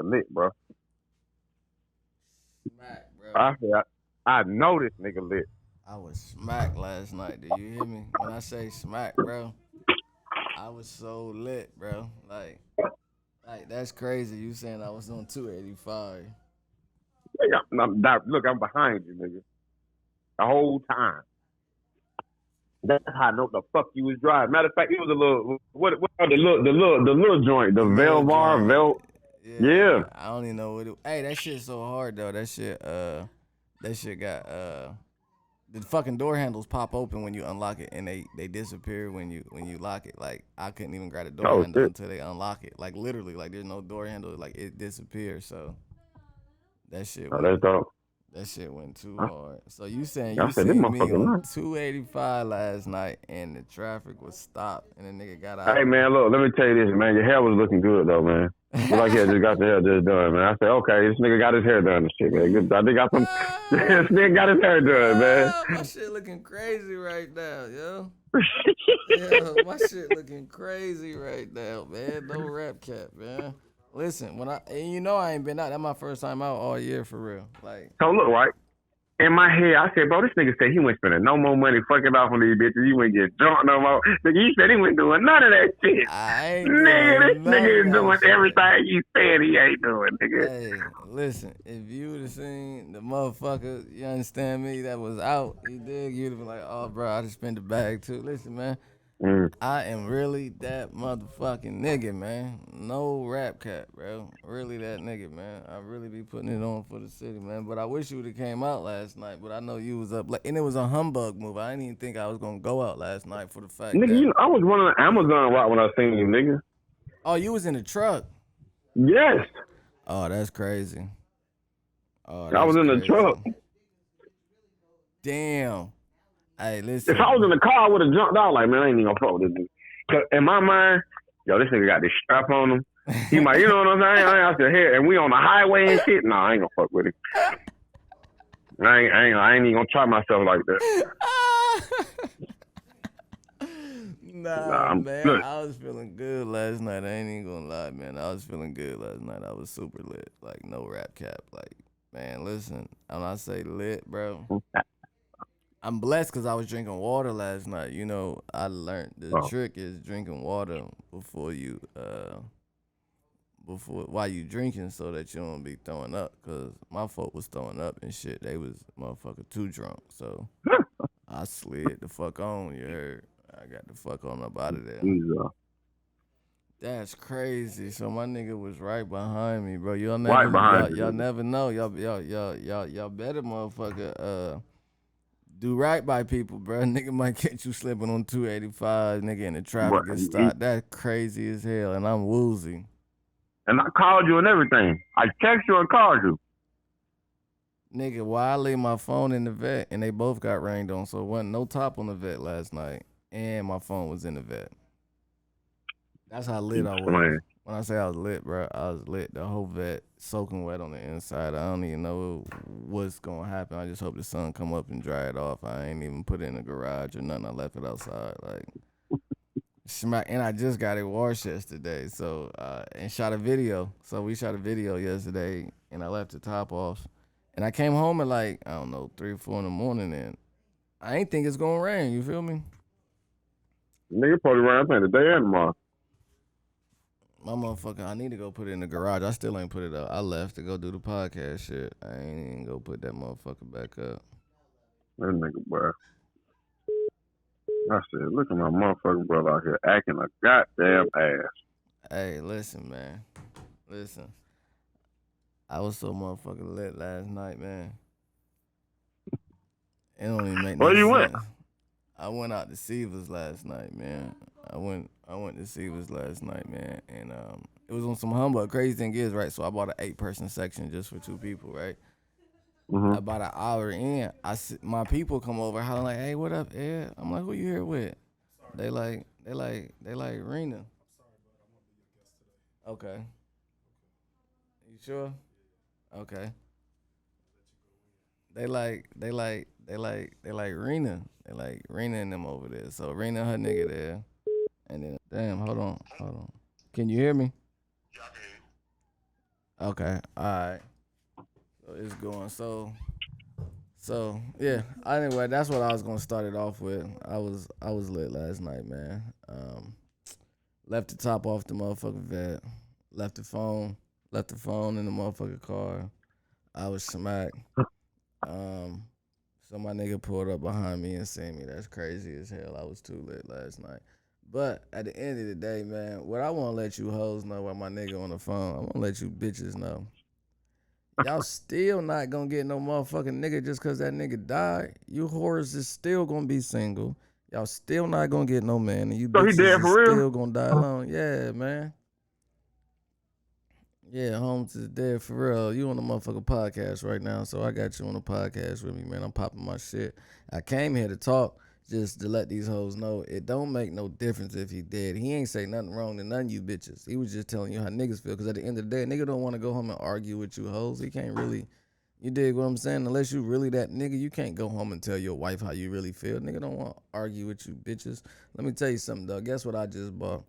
lit, bro. Smack, bro. I said, I know this nigga lit. I was smacked last night. Do you hear me? When I say smack, bro, I was so lit, bro. Like that's crazy. You saying I was on 285? Look, I'm behind you, nigga. The whole time. That's how I know the fuck you was driving. Matter of fact, it was a little what the little joint, the The little Velvar joint. Vel. Yeah, Yeah. I don't even know what it. Hey, that shit's so hard though. That shit got the fucking door handles pop open when you unlock it, and they disappear when you lock it. Like I couldn't even grab the door Oh handle shit. until they unlock it. Like literally, like there's no door handle. Like it disappears. So that shit Oh, went that's dope. that shit went too I, hard. So you saying I you said this seen me motherfucker on nice. 285 last night and the traffic was stopped and the nigga got Hey out. man, look, let me tell you this, man. Your hair was looking good though, man. Look like he had just got the hair just done, man. I said, okay, this nigga got his hair done and shit, man. I think got some. This nigga got his hair done, man. My shit looking crazy right now, yo. Yeah, my shit looking crazy right now, man. No rap cap, man. Listen, and you know I ain't been out. That's my first time out all year for real. Like, So look, right. In my head, I said, bro, this nigga said he wasn't spending no more money fucking off on these bitches. He wouldn't get drunk no more. Nigga, he said he wasn't doing none of that shit. I ain't Nigga, this doing none nigga of is that doing shit. everything he said he ain't doing, nigga. Hey, listen, if you would have seen the motherfucker, you understand me, that was out, you dig, you'd have been like, oh, bro, I just spent the bag too. Listen, man, Mm. I am really that motherfucking nigga, man. No rap cap, bro. Really that nigga, man. I really be putting it on for the city, man. But I wish you would have came out last night. But I know you was up late, and it was a humbug move. I didn't even think I was gonna go out last night for the fact Nigga, that I was running an Amazon route when I seen you, nigga. oh, you was in the truck. Yes. Oh, that's crazy. Oh, I that's was in the crazy. truck. Damn. Hey, If I was in listen. the car, I would have jumped out like, man, I ain't even gonna fuck with this nigga. Cause in my mind, yo, this nigga got this strap on him. He might, you know what I'm saying? I said, here, and we on the highway and shit. Nah, I ain't gonna fuck with him. I ain't even gonna try myself like that. Nah, Nah, I'm man, good. I was feeling good last night. I ain't even gonna lie, man. I was feeling good last night. I was super lit, like no rap cap. Like, man, listen, when I say lit, bro, I'm blessed because I was drinking water last night. You know, I learned the Oh, trick is drinking water before while you drinking so that you don't be throwing up. Cause my folk was throwing up and shit. They was motherfucker too drunk. So I slid the fuck on. You heard? I got the fuck on up out of there. Jesus. That's crazy. So my nigga was right behind me, bro. Y'all Right never, behind y'all, you, y'all nigga. never know. Y'all better, motherfucker. Do right by people, bro. Nigga might catch you slipping on 285. Nigga in the But, traffic get stopped. That's crazy as hell, and I'm woozy. and I called you and everything. I text you and called you. Nigga, why I leave my phone in the vet, and they both got rained on, so it wasn't no top on the vet last night, and my phone was in the vet. That's how lit You I was. playing. When I say I was lit, bro, I was lit. The whole vet soaking wet on the inside. I don't even know what's gonna happen. I just hope the sun come up and dry it off. I ain't even put it in the garage or nothing. I left it outside. Like smack, and I just got it washed yesterday. So and shot a video. So we shot a video yesterday, and I left the top off. And I came home at like I don't know 3 or 4 in the morning, and I ain't think it's gonna rain. You feel me? Nigga probably around playing the day and tomorrow. My motherfucker, I need to go put it in the garage. I still ain't put it up. I left to go do the podcast shit. I ain't even go put that motherfucker back up. That nigga, bro. I said, look at my motherfucking brother out here acting a goddamn ass. Hey, listen, man. Listen. I was so motherfucking lit last night, man. It don't even make no Where you went? sense. I went out to Seavers last night, man. I went to Seavers last night, man, and it was on some humbug. Crazy thing is, right? So I bought an 8-person section just for 2 people, right? Mm-hmm. About an hour in, my people come over, hollering like, "Hey, what up, Ed?" I'm like, "Who you here with?" They like Rena. Okay, you sure? Okay. They like Rena. They like Rena and them over there. So Rena and her nigga there, and then damn, hold on. Can you hear me? Okay. All right. So it's going. So yeah. Anyway, that's what I was gonna start it off with. I was lit last night, man. Left the top off the motherfucking vet. Left the phone. Left the phone in the motherfucking car. I was smacked. Um, so my nigga pulled up behind me and seen me. That's crazy as hell. I was too lit last night. But at the end of the day, man, what I want to let you hoes know about my nigga on the phone, I want to let you bitches know. Y'all still not gonna get no motherfucking nigga just cause that nigga died. You whores is still gonna be single. Y'all still not gonna get no man, and you So he bitches dead is for real? still gonna die alone. Yeah, man. Yeah, Holmes is dead for real. You on the motherfucking podcast right now, so I got you on the podcast with me, man. I'm popping my shit. I came here to talk just to let these hoes know it don't make no difference if he dead. He ain't say nothing wrong to none of you bitches. He was just telling you how niggas feel, because at the end of the day, a nigga don't want to go home and argue with you hoes. He can't really, you dig what I'm saying? Unless you really that nigga, you can't go home and tell your wife how you really feel. Nigga don't want to argue with you bitches. Let me tell you something, dog. Guess what I just bought?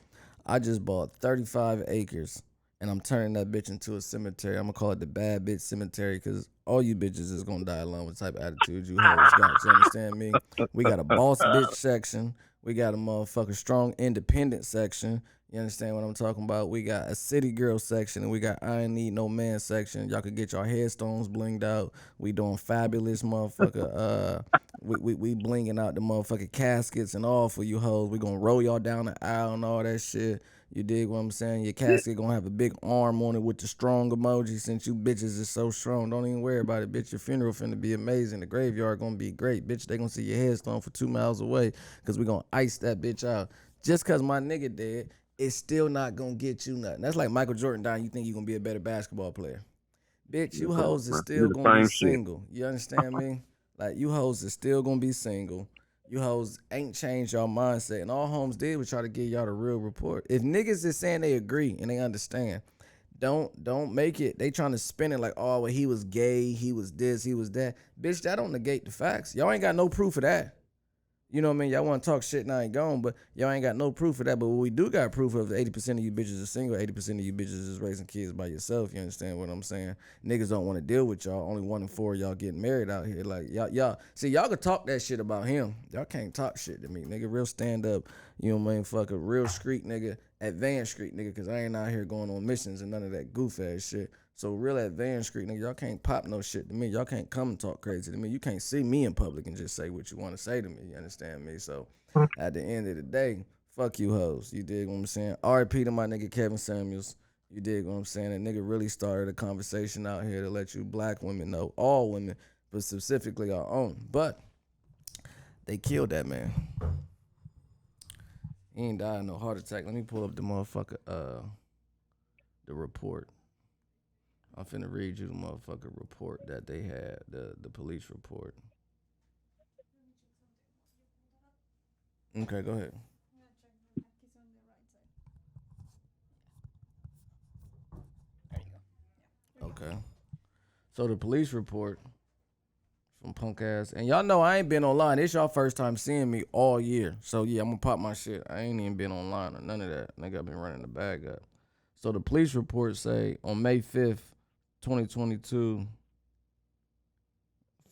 I just bought 35 acres, and I'm turning that bitch into a cemetery. I'm gonna call it the bad bitch cemetery, because all you bitches is gonna die alone with the type of attitude you hoes got. You understand me? We got a boss bitch section. We got a motherfucking strong independent section. You understand what I'm talking about? We got a city girl section, and we got I ain't need no man section. Y'all could get your headstones blinged out. We doing fabulous motherfucker. We blinging out the motherfucking caskets and all for you hoes. We gonna roll y'all down the aisle and all that shit. You dig what I'm saying? Your casket gonna have a big arm on it with the strong emoji, since you bitches is so strong. Don't even worry about it, bitch. Your funeral finna be amazing. The graveyard gonna be great, bitch. They gonna see your headstone for 2 miles away, because we gonna ice that bitch out. Just cause my nigga dead, it's still not gonna get you nothing. That's like Michael Jordan dying. You think you gonna be a better basketball player. Bitch, you hoes is Do still the gonna be same shit. single. You understand me? Like, you hoes is still gonna be single. You hoes ain't changed y'all mindset. And all Holmes did was try to give y'all the real report. If niggas is saying they agree and they understand, don't make it. They trying to spin it like, oh, well, he was gay, he was this, he was that. Bitch, that don't negate the facts. Y'all ain't got no proof of that. You know what I mean? Y'all want to talk shit and I ain't gone, but y'all ain't got no proof of that. But what we do got proof of, 80% of you bitches are single, 80% of you bitches is raising kids by yourself. You understand what I'm saying? Niggas don't want to deal with y'all. Only 1 in 4 of y'all getting married out here. Like, y'all, see, y'all could talk that shit about him. Y'all can't talk shit to me. Nigga, real stand up, you know what I mean? Fuck a real street nigga, advanced street nigga, because I ain't out here going on missions and none of that goof ass shit. So real advanced street nigga, y'all can't pop no shit to me. Y'all can't come and talk crazy to me. You can't see me in public and just say what you want to say to me. You understand me? So at the end of the day, fuck you hoes. You dig what I'm saying? RIP to my nigga Kevin Samuels. You dig what I'm saying? That nigga really started a conversation out here to let you black women know, all women, but specifically our own. But they killed that man. He ain't died of no heart attack. Let me pull up the motherfucker, the report. I'm finna read you the motherfucker report that they had, the police report. Okay, go ahead. Okay. So the police report from punk ass, and y'all know I ain't been online. This y'all first time seeing me all year. So yeah, I'm gonna pop my shit. I ain't even been online or none of that. Nigga, I been running the bag up. So the police report say on May 5th, 2022,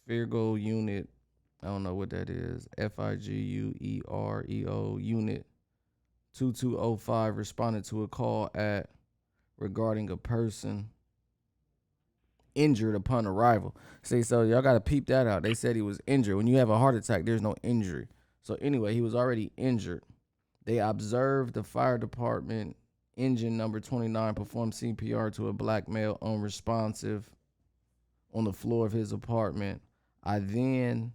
Firgo Unit, I don't know what that is, FIGUEREO Unit 2205 responded to a call regarding a person injured upon arrival. See, so y'all gotta peep that out. They said he was injured. When you have a heart attack, there's no injury. So anyway, he was already injured. They observed the fire department engine number 29 perform CPR to a black male unresponsive on the floor of his apartment. Me,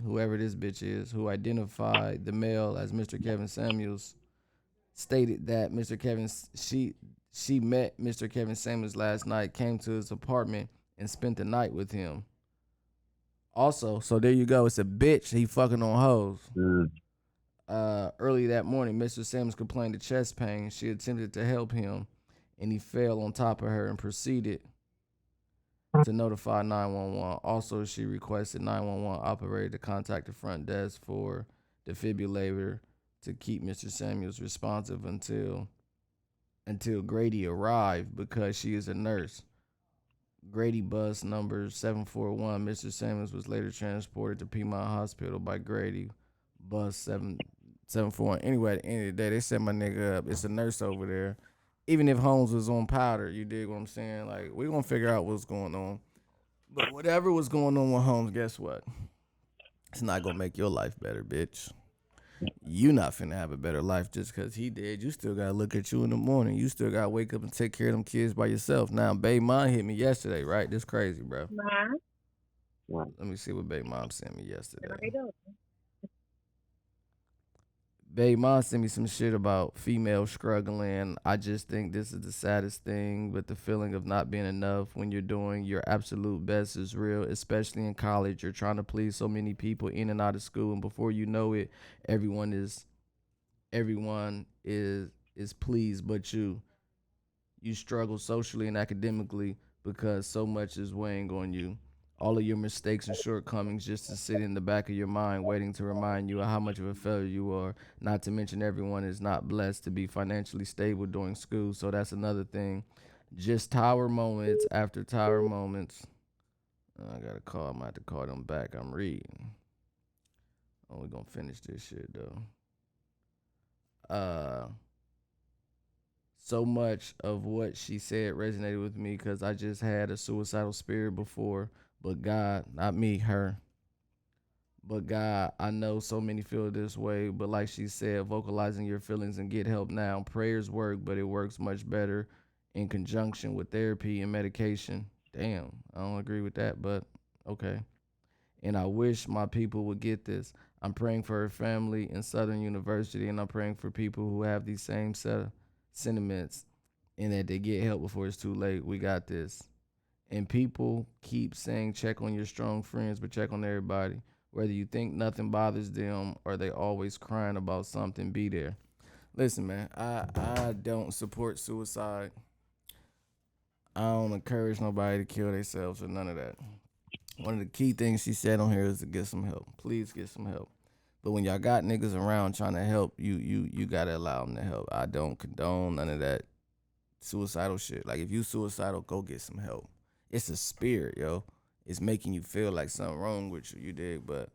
whoever this bitch is, who identified the male as Mr. Kevin Samuels, stated that she met Mr. Kevin Samuels last night, came to his apartment, and spent the night with him. Also, so there you go. It's a bitch. He fucking on hoes. Early that morning, Mr. Samuels complained of chest pain. She attempted to help him, and he fell on top of her and proceeded to notify 911. Also, she requested 911 operator to contact the front desk for defibrillator to keep Mr. Samuels responsive until until Grady arrived because she is a nurse. Grady bus number 741. Mr. Simmons was later transported to Piedmont Hospital by Grady bus 741. Anyway, at the end of the day, they set my nigga up. It's a nurse over there. Even if Holmes was on powder, you dig what I'm saying? Like, we're going to figure out what's going on. But whatever was going on with Holmes, guess what? It's not going to make your life better, bitch. You not finna have a better life just because he did. You still gotta look at you in the morning. You still gotta wake up and take care of them kids by yourself. Now, Babe Mom hit me yesterday, right? This crazy, bro. Let me see what Babe Mom sent me yesterday. Babe Mom sent me some shit about female struggling. I just think this is the saddest thing, but the feeling of not being enough when you're doing your absolute best is real, especially in college. You're trying to please so many people in and out of school, and before you know it, everyone is pleased but you. You struggle socially and academically because so much is weighing on you. All of your mistakes and shortcomings just to sit in the back of your mind waiting to remind you of how much of a failure you are. Not to mention everyone is not blessed to be financially stable during school, so that's another thing. Just tower moments after tower moments. I got a call. I'm going to have to call them back. I'm reading. Oh, we're going to finish this shit, though. So much of what she said resonated with me because I just had a suicidal spirit before. But God, not me, her. But God, I know so many feel this way. But like she said, vocalizing your feelings and get help now. Prayers work, but it works much better in conjunction with therapy and medication. Damn, I don't agree with that, but okay. And I wish my people would get this. I'm praying for her family in Southern University, and I'm praying for people who have these same set of sentiments and that they get help before it's too late. We got this. And people keep saying check on your strong friends, but check on everybody. Whether you think nothing bothers them or they always crying about something, be there. Listen, man, I don't support suicide. I don't encourage nobody to kill themselves or none of that. One of the key things she said on here is to get some help. Please get some help. But when y'all got niggas around trying to help, you gotta allow them to help. I don't condone none of that suicidal shit. Like, if you suicidal, go get some help. It's a spirit, yo. It's making you feel like something wrong with you, you dig? But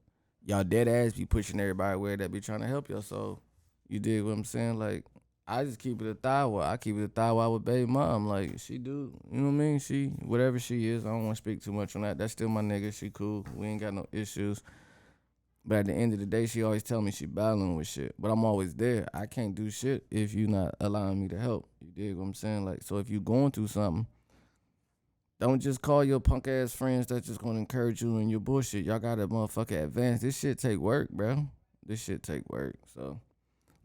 y'all dead ass be pushing everybody away that be trying to help your soul. You dig what I'm saying? Like, I just keep it a thigh I keep it a thigh with Baby Mom. Like, she do, you know what I mean? She, whatever she is, I don't want to speak too much on that. That's still my nigga. She cool. We ain't got no issues. But at the end of the day, she always tell me she battling with shit. But I'm always there. I can't do shit if you not allowing me to help. You dig what I'm saying? Like, so if you going through something, don't just call your punk ass friends that's just gonna encourage you in your bullshit. Y'all gotta motherfucker advance. This shit take work, bro. This shit take work. So,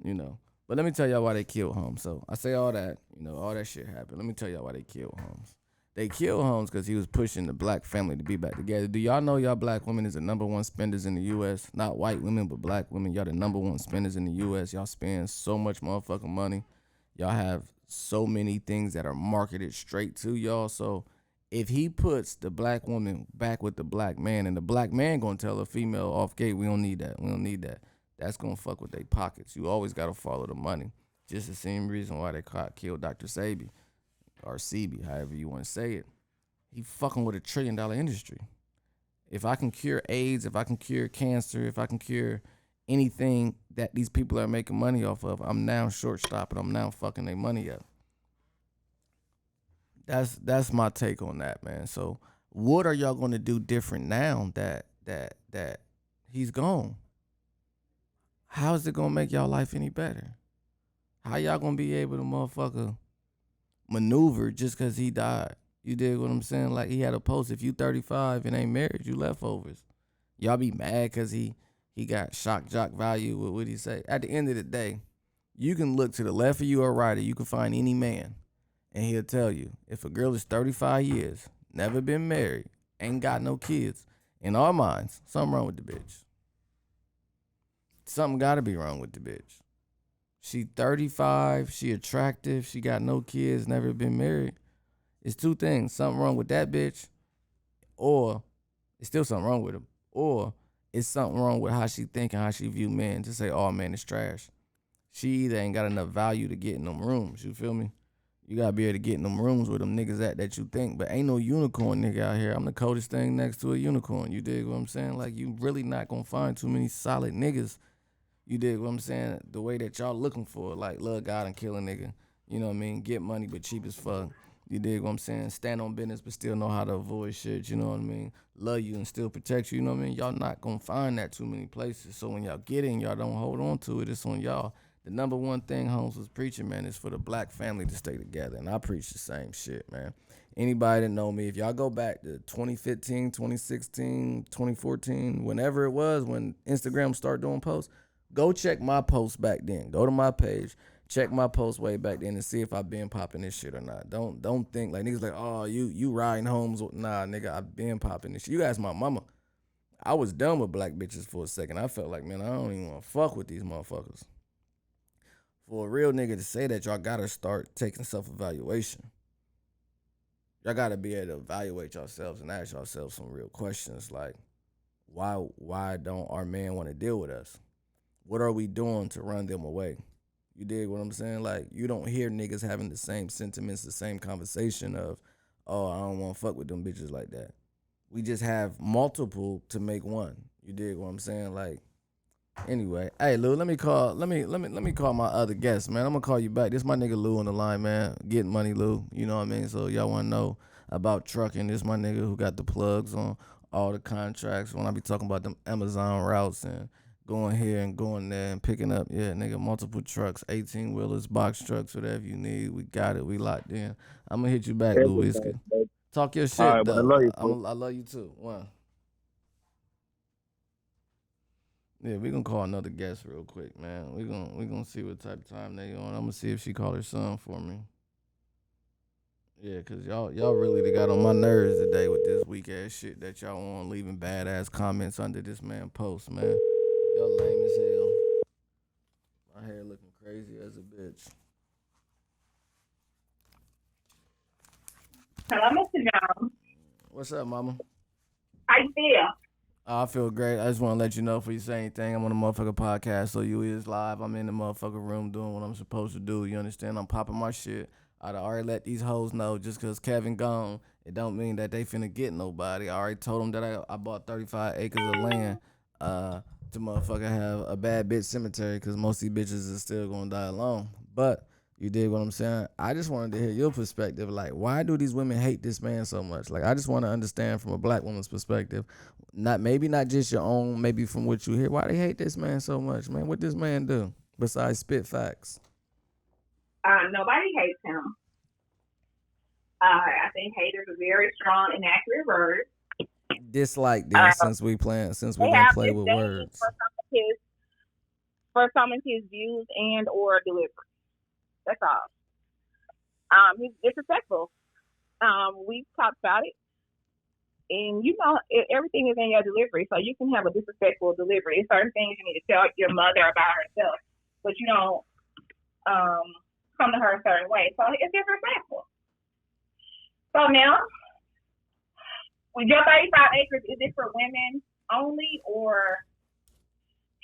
you know. But let me tell y'all why they killed Holmes. So I say all that, all that shit happened. Let me tell y'all why they killed Holmes. They killed Holmes because he was pushing the black family to be back together. Do y'all know y'all black women is the number one spenders in the U.S.? Not white women, but black women. Y'all the number one spenders in the U.S. Y'all spend so much motherfucking money. Y'all have so many things that are marketed straight to y'all. So if he puts the black woman back with the black man, and the black man gonna tell a female off gate, we don't need that. We don't need that. That's gonna fuck with their pockets. You always gotta follow the money. Just the same reason why they killed Dr. Sebi. Or CB, however you want to say it. He fucking with $1 trillion industry. If I can cure AIDS, if I can cure cancer, if I can cure anything that these people are making money off of, I'm now short-stopping. I'm now fucking their money up. That's my take on that, man. So what are y'all gonna do different now that he's gone? How is it gonna make y'all life any better? How y'all gonna be able to motherfucker maneuver just because he died? You dig what I'm saying? Like, he had a post, if you 35 and ain't married, you leftovers. Y'all be mad because he got shock jock value with what he say. At the end of the day, you can look to the left of you or right, or you can find any man, and he'll tell you, if a girl is 35 years, never been married, ain't got no kids, in our minds, something wrong with the bitch. Something gotta be wrong with the bitch. She 35, she attractive, she got no kids, never been married. It's two things. Something wrong with that bitch, or it's still something wrong with him, or it's something wrong with how she think and how she view men. Just say, oh, man, it's trash. She either ain't got enough value to get in them rooms, you feel me? You gotta be able to get in them rooms where them niggas at that you think, but ain't no unicorn nigga out here. I'm the coldest thing next to a unicorn. You dig what I'm saying? Like, you really not gonna find too many solid niggas. You dig what I'm saying? The way that y'all looking for, like, love God and kill a nigga. You know what I mean? Get money but cheap as fuck. You dig what I'm saying? Stand on business but still know how to avoid shit. You know what I mean? Love you and still protect you. You know what I mean? Y'all not gonna find that too many places. So when y'all get in, y'all don't hold on to it. It's on y'all. The number one thing Holmes was preaching, man, is for the black family to stay together. And I preach the same shit, man. Anybody that know me, if y'all go back to 2015, 2016, 2014, whenever it was, when Instagram started doing posts, go check my posts back then. Go to my page, check my posts way back then and see if I've been popping this shit or not. Don't think like niggas like, oh, you riding homes. Nah, nigga, I've been popping this shit. You guys my mama. I was done with black bitches for a second. I felt like, man, I don't even want to fuck with these motherfuckers. For a real nigga to say that, y'all gotta start taking self-evaluation. Y'all gotta be able to evaluate yourselves and ask yourselves some real questions like, why don't our men want to deal with us? What are we doing to run them away? You dig what I'm saying? Like, you don't hear niggas having the same sentiments, the same conversation of, oh, I don't want to fuck with them bitches like that. We just have multiple to make one. You dig what I'm saying? Like, anyway, hey Lou, let me call my other guest, man. I'm gonna call you back. This my nigga Lou on the line, man. Getting money, Lou. You know what I mean? So y'all wanna know about trucking. This my nigga who got the plugs on all the contracts. When I be talking about them Amazon routes and going here and going there and picking up, yeah, nigga, multiple trucks, 18 wheelers, box trucks, whatever you need. We got it. We locked in. I'm gonna hit you back, Lou Whiskey. Talk your All shit right, but I though. love you, I love you too. One. Yeah, we gonna call another guest real quick, man. We gonna see what type of time they on. I'm gonna see if she call her son for me. Yeah, cause y'all really got on my nerves today with this weak ass shit that y'all on, leaving bad ass comments under this man post, man. Y'all lame as hell. My hair looking crazy as a bitch. Hello, Mr. Jones. What's up, mama? How you feel? I feel great. I just want to let you know before you say anything, I'm on a motherfucking podcast, so you is live. I'm in the motherfucking room doing what I'm supposed to do. You understand? I'm popping my shit. I'd already let these hoes know just because Kevin gone, it don't mean that they finna get nobody. I already told them that I bought 35 acres of land to motherfucker have a bad bitch cemetery because most of these bitches is still gonna die alone. But you dig what I'm saying? I just wanted to hear your perspective. Like, why do these women hate this man so much? Like, I just want to understand from a black woman's perspective. Maybe not just your own, maybe from what you hear. Why they hate this man so much, man? What this man do besides spit facts? Nobody hates him. I think hate is a very strong, inaccurate word. Dislike then, since we gonna play with words. For some of his views and or delivery. That's all. He's disrespectful. We've talked about it. And you know, everything is in your delivery, so you can have a disrespectful delivery. There's certain things you need to tell your mother about herself, but you don't come to her a certain way. So it's disrespectful. So now, with your 35 acres, is it for women only, or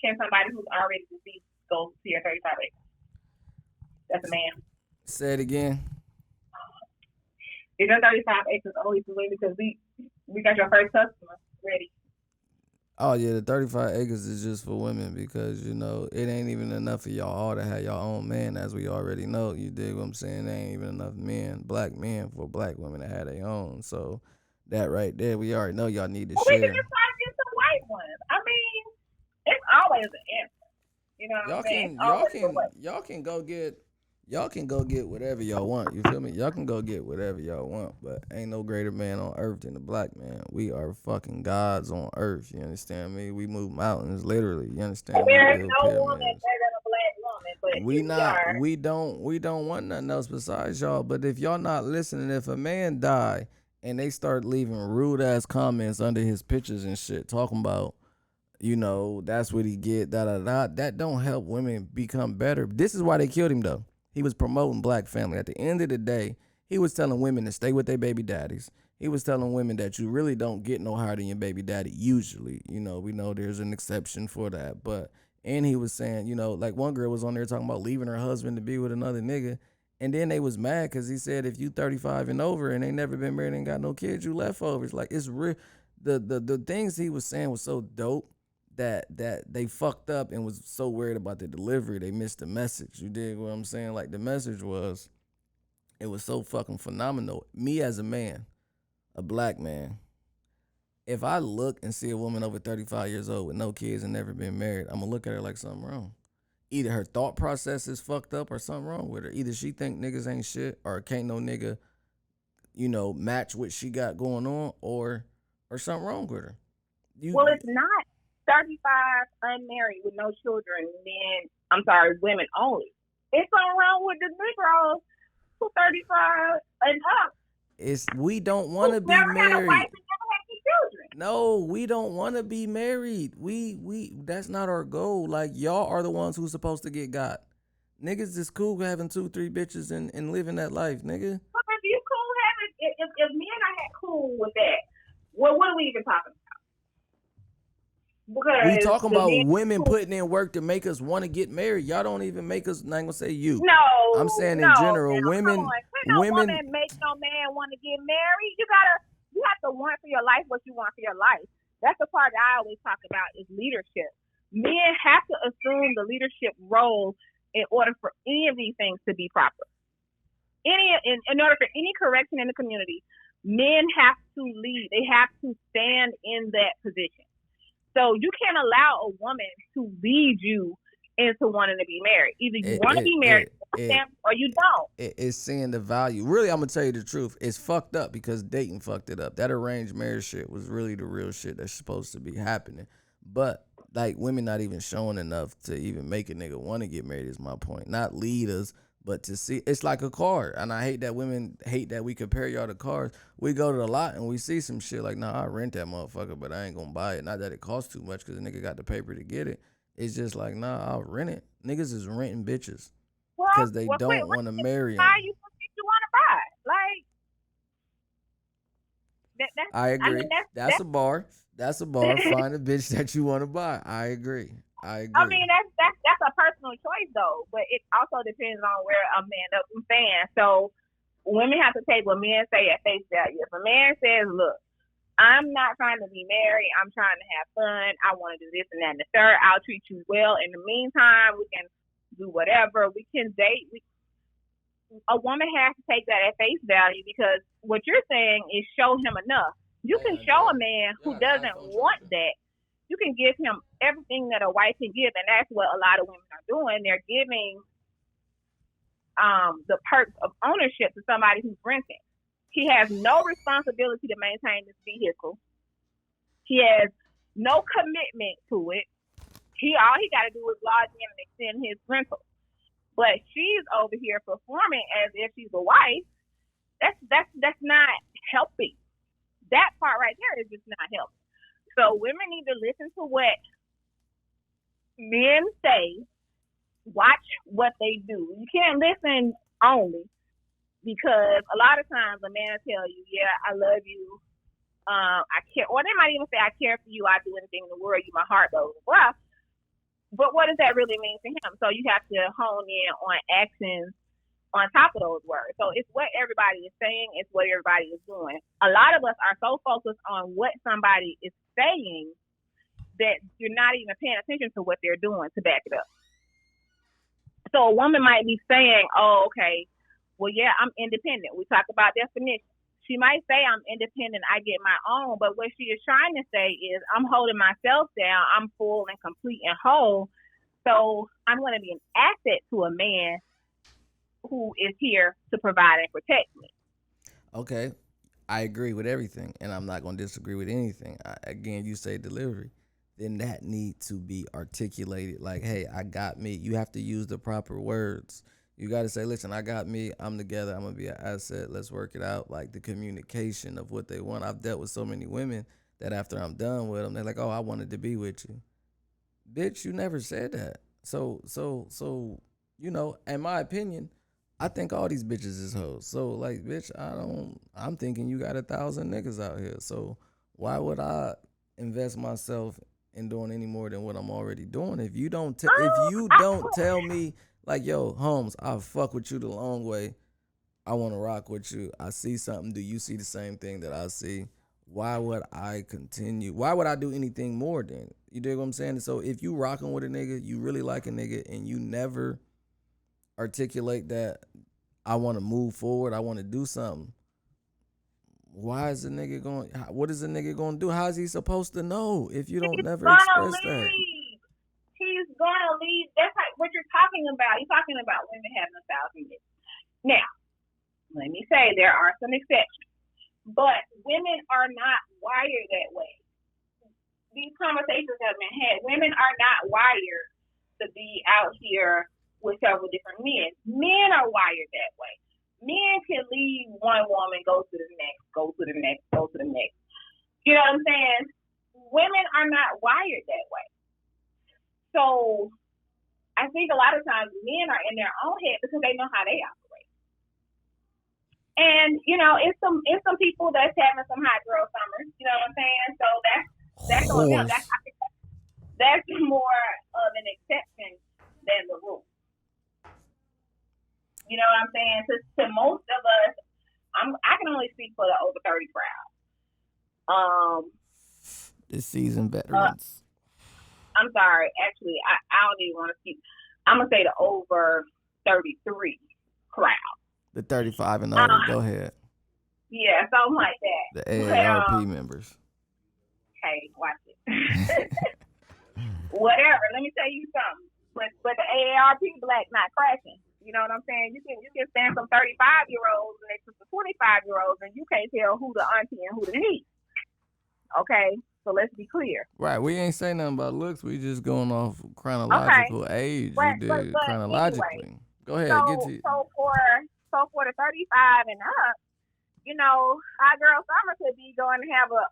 can somebody who's already deceased go to your 35 acres? That's a man. Say it again. Is your 35 acres only for women? Because we got your first customer ready. Oh yeah, the 35 acres is just for women because, you know, it ain't even enough of y'all all to have your own man, as we already know. You dig what I'm saying? There ain't even enough black men for black women to have their own. So that right there, we already know y'all need to share. We can just like get some white ones. I mean, it's always an answer. You know what I'm saying? Y'all can go get whatever y'all want. You feel me? Y'all can go get whatever y'all want, but ain't no greater man on earth than the black man. We are fucking gods on earth. You understand me? We move mountains, literally. You understand me? There's no woman better than a black woman, but we don't want nothing else besides y'all. But if y'all not listening, if a man die and they start leaving rude ass comments under his pictures and shit, talking about, you know, that's what he get, that don't help women become better. This is why they killed him though. He was promoting black family. At the end of the day, he was telling women to stay with their baby daddies. He was telling women that you really don't get no higher than your baby daddy usually. You know, we know there's an exception for that. And he was saying, you know, like one girl was on there talking about leaving her husband to be with another nigga. And then they was mad because he said if you 35 and over and ain't never been married and got no kids, you leftovers. Like it's real. The things he was saying was so dope that they fucked up and was so worried about the delivery they missed the message. You dig what I'm saying? Like the message was, it was so fucking phenomenal. Me as a man, a black man, if I look and see a woman over 35 years old with no kids and never been married, I'm gonna look at her like something wrong. Either her thought process is fucked up or something wrong with her. Either she think niggas ain't shit or can't no nigga, match what she got going on or something wrong with her. Well, it's not 35 unmarried with no children, women only. It's something wrong with the Negroes who 35 and up. We don't want to be never married. Had a wife and never had any children. No, we don't want to be married. We that's not our goal. Like y'all are the ones who's supposed to get got. Niggas is cool having 2-3 bitches and living that life, nigga. But if you cool having, if me and I had cool with that, what are we even talking about? Because we talking about women putting in work to make us want to get married. Y'all don't even make us. I'm gonna say you. No, I'm saying in general, women. Women make no man want to get married. You have to want for your life what you want for your life. That's the part that I always talk about is leadership. Men have to assume the leadership role in order for any of these things to be proper. In order for any correction in the community, men have to lead. They have to stand in that position. So you can't allow a woman to lead you into wanting to be married. Either you want to be married or you don't. It's seeing the value. Really, I'm going to tell you the truth. It's fucked up because dating fucked it up. That arranged marriage shit was really the real shit that's supposed to be happening. But, like, women not even showing enough to even make a nigga want to get married is my point. Not lead us, but to see. It's like a car. And I hate that women hate that we compare y'all to cars. We go to the lot and we see some shit like, nah, I rent that motherfucker, but I ain't going to buy it. Not that it costs too much because the nigga got the paper to get it. It's just like, nah, I'll rent it. Niggas is renting bitches because they don't want to marry them. How you want to buy? Like, I agree. That's a bar. That's a bar. Find a bitch that you want to buy. I agree. I mean, that's a personal choice though, but it also depends on where a man up and saying. So women have to take what men say at face value. If a man says, "Look, I'm not trying to be married. I'm trying to have fun. I want to do this and that and the third. I'll treat you well. In the meantime, we can do whatever. We can date." A woman has to take that at face value because what you're saying is show him enough. You can show a man who doesn't want that. You can give him everything that a wife can give, and that's what a lot of women are doing. They're giving the perks of ownership to somebody who's renting. He has no responsibility to maintain this vehicle. He has no commitment to it. All he got to do is log in and extend his rental. But she's over here performing as if she's a wife. That's not helping. That part right there is just not helping. So women need to listen to what men say. Watch what they do. You can't listen only. Because a lot of times a man will tell you, yeah, I love you, I care, or they might even say, I care for you, I do anything in the world, you my heart, blah, blah, blah. But what does that really mean to him? So you have to hone in on actions on top of those words. So it's what everybody is saying, it's what everybody is doing. A lot of us are so focused on what somebody is saying that you're not even paying attention to what they're doing to back it up. So a woman might be saying, oh, okay, well, yeah, I'm independent. We talk about definition. She might say I'm independent, I get my own, but what she is trying to say is I'm holding myself down, I'm full and complete and whole, so I'm going to be an asset to a man who is here to provide and protect me. Okay, I agree with everything, and I'm not going to disagree with anything. Again, you say delivery. Then that need to be articulated like, hey, I got me. You have to use the proper words. You got to say, listen, I got me. I'm together. I'm going to be an asset. Let's work it out. Like the communication of what they want. I've dealt with so many women that after I'm done with them, they're like, oh, I wanted to be with you. Bitch, you never said that. So, in my opinion, I think all these bitches is hoes. So, like, bitch, I'm thinking you got 1,000 niggas out here. So why would I invest myself in doing any more than what I'm already doing? If you don't tell me Like, yo, Holmes, I'll fuck with you the long way. I want to rock with you. I see something. Do you see the same thing that I see? Why would I continue? Why would I do anything more than? You dig what I'm saying? So if you rocking with a nigga, you really like a nigga, and you never articulate that I want to move forward, I want to do something. Why is the nigga going? What is the nigga going to do? How is he supposed to know if you don't never express that? He's gonna leave. That's like what you're talking about. You're talking about women having 1,000 niggas. Now, let me say there are some exceptions, but women are not wired that way. These conversations have been had. Women are not wired to be out here with several different men. Men are wired that way. Men can leave one woman, go to the next, go to the next, go to the next. You know what I'm saying? Women are not wired that way. So I think a lot of times men are in their own head because they know how they operate. And, you know, it's some people that's having some hot girl summers, you know what I'm saying? So that's more of an exception than the rule. You know what I'm saying? To most of us, I can only speak for the over 30 crowd. This season veterans. I'm sorry. Actually, I don't even want to speak. I'm going to say the over 33 crowd. The 35 and older. Go ahead. Yeah, something like that. The AARP members. Hey, watch it. Whatever. Let me tell you something. But the AARP black not crashing. You know what I'm saying? You can stand some 35-year-olds next to some 25-year-olds, and you can't tell who the auntie and who the niece. Okay? So let's be clear. Right. We ain't saying nothing about looks. We just going off chronological age. But chronologically. Anyway, go ahead. So for the 35 and up, you know, hot girl summer could be going to have a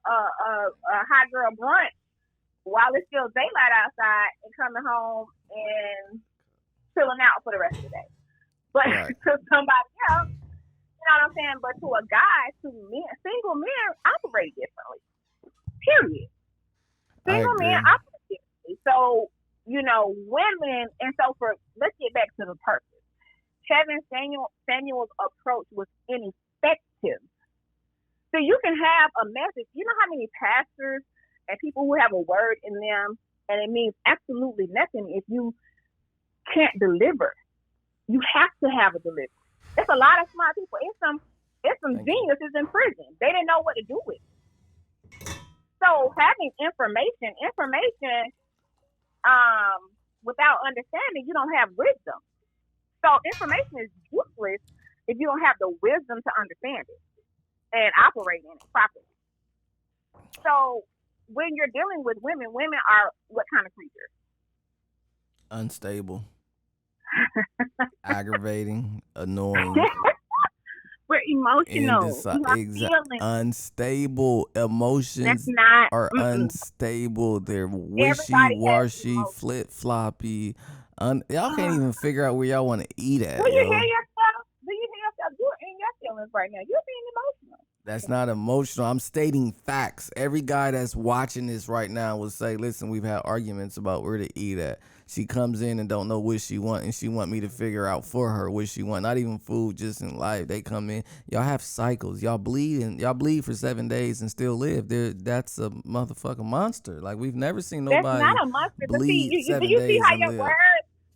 hot girl brunch while it's still daylight outside and coming home and chilling out for the rest of the day. But right. To somebody else, you know what I'm saying? But to a guy, to men, single men operate differently. Period. Single men operate differently. So, you know, women, and so let's get back to the purpose. Kevin Samuel's approach was ineffective. So you can have a message. You know how many pastors and people who have a word in them, and it means absolutely nothing if you can't deliver. You have to have a delivery. There's a lot of smart people. It's some geniuses in prison. They didn't know what to do with it. So having information without understanding, you don't have wisdom. So information is useless if you don't have the wisdom to understand it and operate in it properly. So when you're dealing with women are what kind of creatures? Unstable. Aggravating, annoying. We're emotional. Unstable emotions are unstable. They're wishy-washy, flip-floppy. Y'all can't even figure out where y'all want to eat at. Do you hear yourself? You're in your feelings right now. You're being emotional. That's not emotional. I'm stating facts. Every guy that's watching this right now will say, listen, we've had arguments about where to eat at. She comes in and don't know what she want, and she want me to figure out for her what she want. Not even food, just in life. They come in. Y'all have cycles. Y'all bleed for 7 days and still live. That's a motherfucking monster. Like, we've never seen nobody That's not a monster. bleed see, 7 do you days see how and your live. words?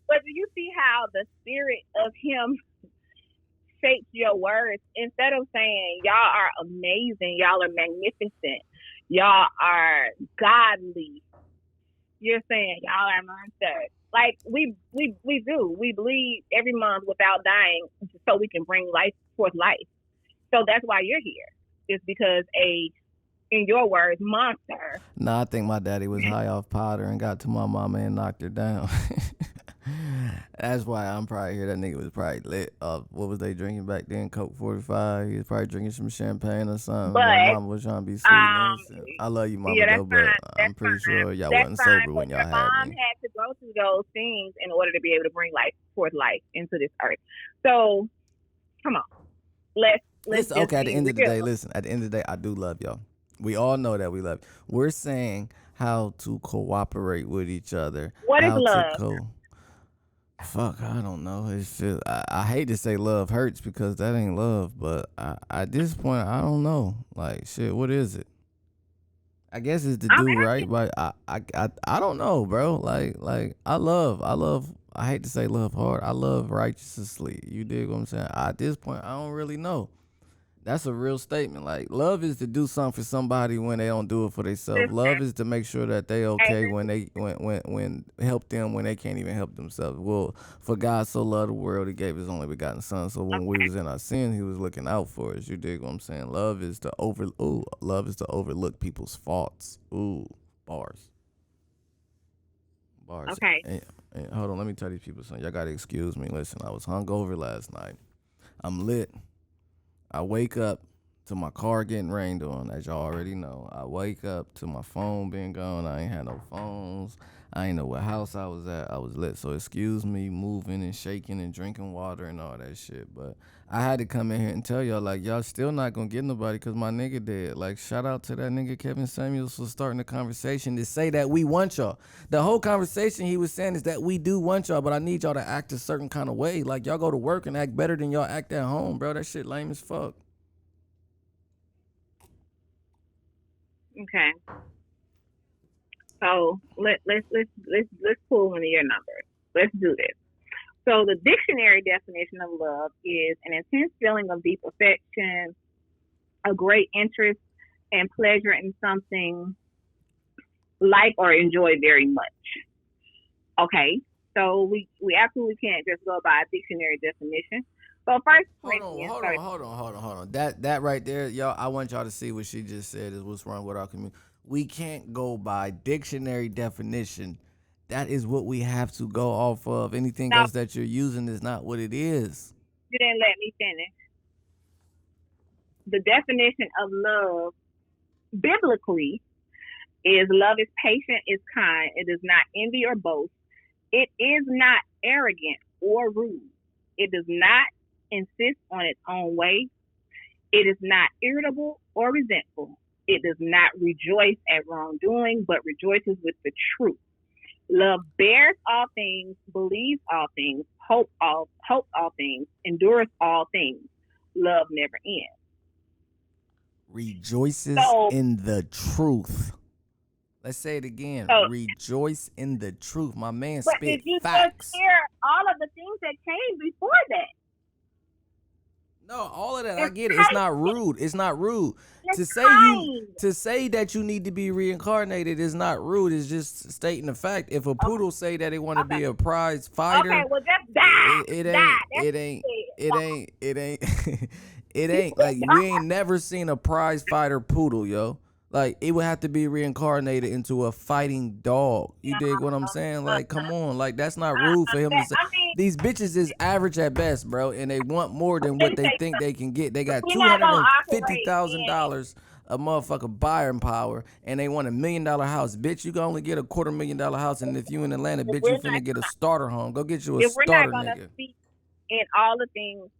But do you see how the spirit of him shapes your words? Instead of saying y'all are amazing, y'all are magnificent, y'all are godly, you're saying y'all are monsters. Like we do. We bleed every month without dying so we can bring life forth life. So that's why you're here. It's because in your words, monster. No, I think my daddy was high off powder and got to my mama and knocked her down. That's why I'm probably here. That nigga was probably lit up. What was they drinking back then? Coke 45. He was probably drinking some champagne or something. But my mama was trying to be sweet and innocent. I love you, mama, though, but I'm pretty sure y'all wasn't sober when y'all had me. Your mom had to go through those things in order to be able to bring forth life into this earth. So, come on. Let's okay, at the end of the day, listen. At the end of the day, I do love y'all. We all know that we love you. We're saying how to cooperate with each other. What is love? Fuck, I don't know. It's just, I hate to say love hurts because that ain't love, but at this point, I don't know. Like, shit, what is it? I guess it's to I'm do right, asking. but I don't know, bro. Like I hate to say love hard. I love righteously. You dig what I'm saying? At this point, I don't really know. That's a real statement. Like, love is to do something for somebody when they don't do it for themselves. Love is to make sure that they okay when they when help them when they can't even help themselves. Well, for God so loved the world, He gave His only begotten Son. So when we was in our sin, He was looking out for us. You dig what I'm saying? Love is to overlook people's faults. Ooh, bars. Okay. And hold on, let me tell these people something. Y'all gotta excuse me. Listen, I was hungover last night. I'm lit. I wake up to my car getting rained on, as y'all already know. I wake up to my phone being gone. I ain't had no phones. I ain't know what house I was at. I was lit. So excuse me moving and shaking and drinking water and all that shit. But I had to come in here and tell y'all, like, y'all still not going to get nobody because my nigga dead. Like, shout out to that nigga Kevin Samuels for starting the conversation to say that we want y'all. The whole conversation he was saying is that we do want y'all, but I need y'all to act a certain kind of way. Like, y'all go to work and act better than y'all act at home, bro. That shit lame as fuck. Okay. So let's pull into your numbers. Let's do this. So the dictionary definition of love is an intense feeling of deep affection, a great interest and pleasure in something, like or enjoy very much. Okay. So we absolutely can't just go by a dictionary definition. So first, Hold on. That right there, y'all. I want y'all to see what she just said is what's wrong with our community. We can't go by dictionary definition. That is what we have to go off of. Anything else that you're using is not what it is. You didn't let me finish. The definition of love, biblically, is love is patient, is kind, it does not envy or boast, it is not arrogant or rude, it does not insist on its own way, it is not irritable or resentful, it does not rejoice at wrongdoing, but rejoices with the truth. Love bears all things, believes all things, hopes all things, endures all things. Love never ends. Rejoices in the truth. Let's say it again. Rejoice in the truth. My man spit facts. But did you just hear all of the things that came before that? No, all of that, I get it. It's not rude. It's not rude. To say that you need to be reincarnated is not rude. It's just stating the fact. If a poodle say that they want to be a prize fighter, okay, well just die. It ain't like we ain't never seen a prize fighter poodle, yo. Like, it would have to be reincarnated into a fighting dog. You dig what I'm saying? Like, come on. Like, that's not rude for him to say. These bitches is average at best, bro, and they want more than what they think they can get. They got $250,000 of motherfucking buying power, and they want $1 million house. Bitch, you can only get a $250,000 house, and if you in Atlanta, bitch, you finna get a starter home. Go get you a starter, nigga. If we're not gonna speak in all the things,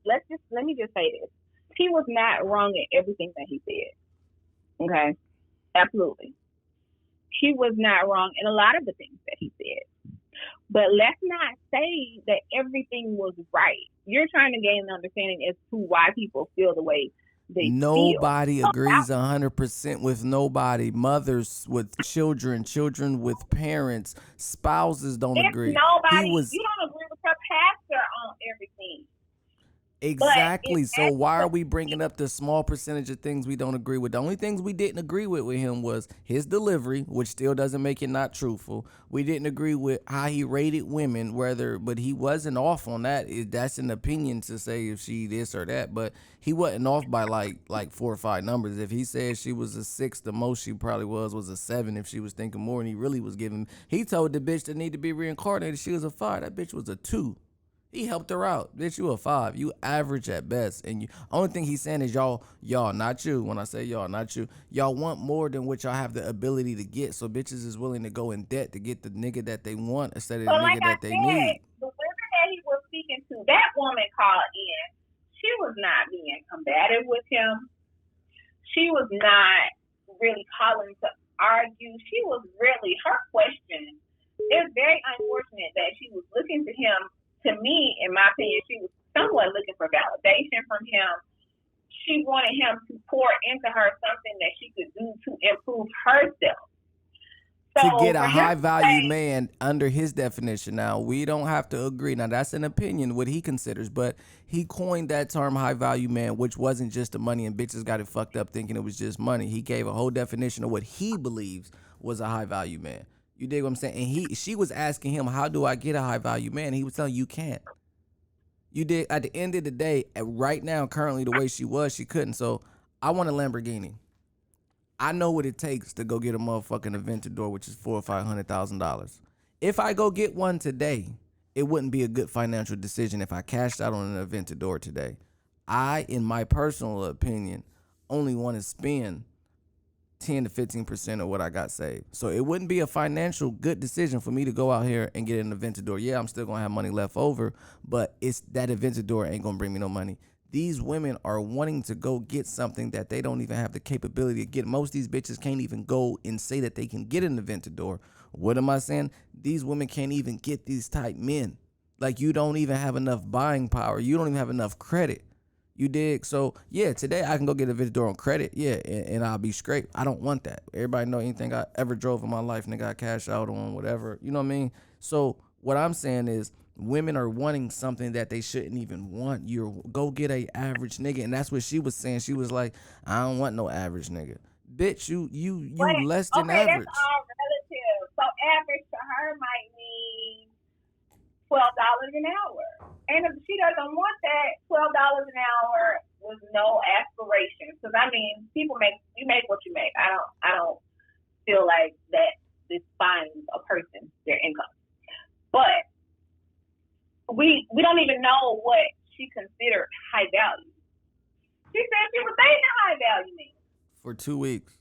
let me just say this. He was not wrong in everything that he said. Okay, absolutely. He was not wrong in a lot of the things that he said. But let's not say that everything was right. You're trying to gain an understanding as to why people feel the way they Nobody feel. agrees 100% with nobody. Mothers with children, children with parents, spouses don't agree. You don't agree with your pastor on everything. Exactly. So why are we bringing up the small percentage of things we don't agree with? The only things we didn't agree with him was his delivery, which still doesn't make it not truthful. We didn't agree with how he rated women, but he wasn't off on that. That's an opinion to say if she this or that, but he wasn't off by like 4 or 5 numbers. If he said she was a 6, the most she probably was a 7 if she was thinking more, and he really was giving. He told the bitch that need to be reincarnated she was a 5. That bitch was a 2. He helped her out. Bitch, you a 5. You average at best. And you only thing he's saying is y'all, not you. When I say y'all, not you. Y'all want more than what y'all have the ability to get. So bitches is willing to go in debt to get the nigga that they want instead of the nigga that they need. The women that he was speaking to, that woman called in. She was not being combative with him. She was not really calling to argue. She was really, her question it's very unfortunate that she was looking to him. To me, in my opinion, she was somewhat looking for validation from him. She wanted him to pour into her something that she could do to improve herself. To get a high value man under his definition. Now, we don't have to agree. Now, that's an opinion, what he considers, but he coined that term high value man, which wasn't just the money, and bitches got it fucked up thinking it was just money. He gave a whole definition of what he believes was a high value man. You dig what I'm saying? And she was asking him, how do I get a high value man? And he was telling you can't. You did. At the end of the day, right now, currently the way she was, she couldn't. So I want a Lamborghini. I know what it takes to go get a motherfucking Aventador, which is $400,000 or $500,000. If I go get one today, it wouldn't be a good financial decision if I cashed out on an Aventador today. I, in my personal opinion, only want to spend 10 to 15% of what I got saved. So it wouldn't be a financial good decision for me to go out here and get an Aventador. Yeah, I'm still going to have money left over, but it's that Aventador ain't going to bring me no money. These women are wanting to go get something that they don't even have the capability to get. Most of these bitches can't even go and say that they can get an Aventador. What am I saying? These women can't even get these type men. Like, you don't even have enough buying power. You don't even have enough credit. You dig? So, yeah, today I can go get a Aventador on credit, yeah, and I'll be straight. I don't want that. Everybody know anything I ever drove in my life, nigga, I cash out on, whatever. You know what I mean? So, what I'm saying is, women are wanting something that they shouldn't even want. You go get a average nigga, and that's what she was saying. She was like, I don't want no average nigga. Bitch, you less than average. That's all relative. So average to her might mean $12 an hour. And if she doesn't want that $12 an hour with no aspirations, because I mean, you make what you make. I don't feel like that defines a person, their income. But we don't even know what she considered high value. She said she was dating a high value man for 2 weeks.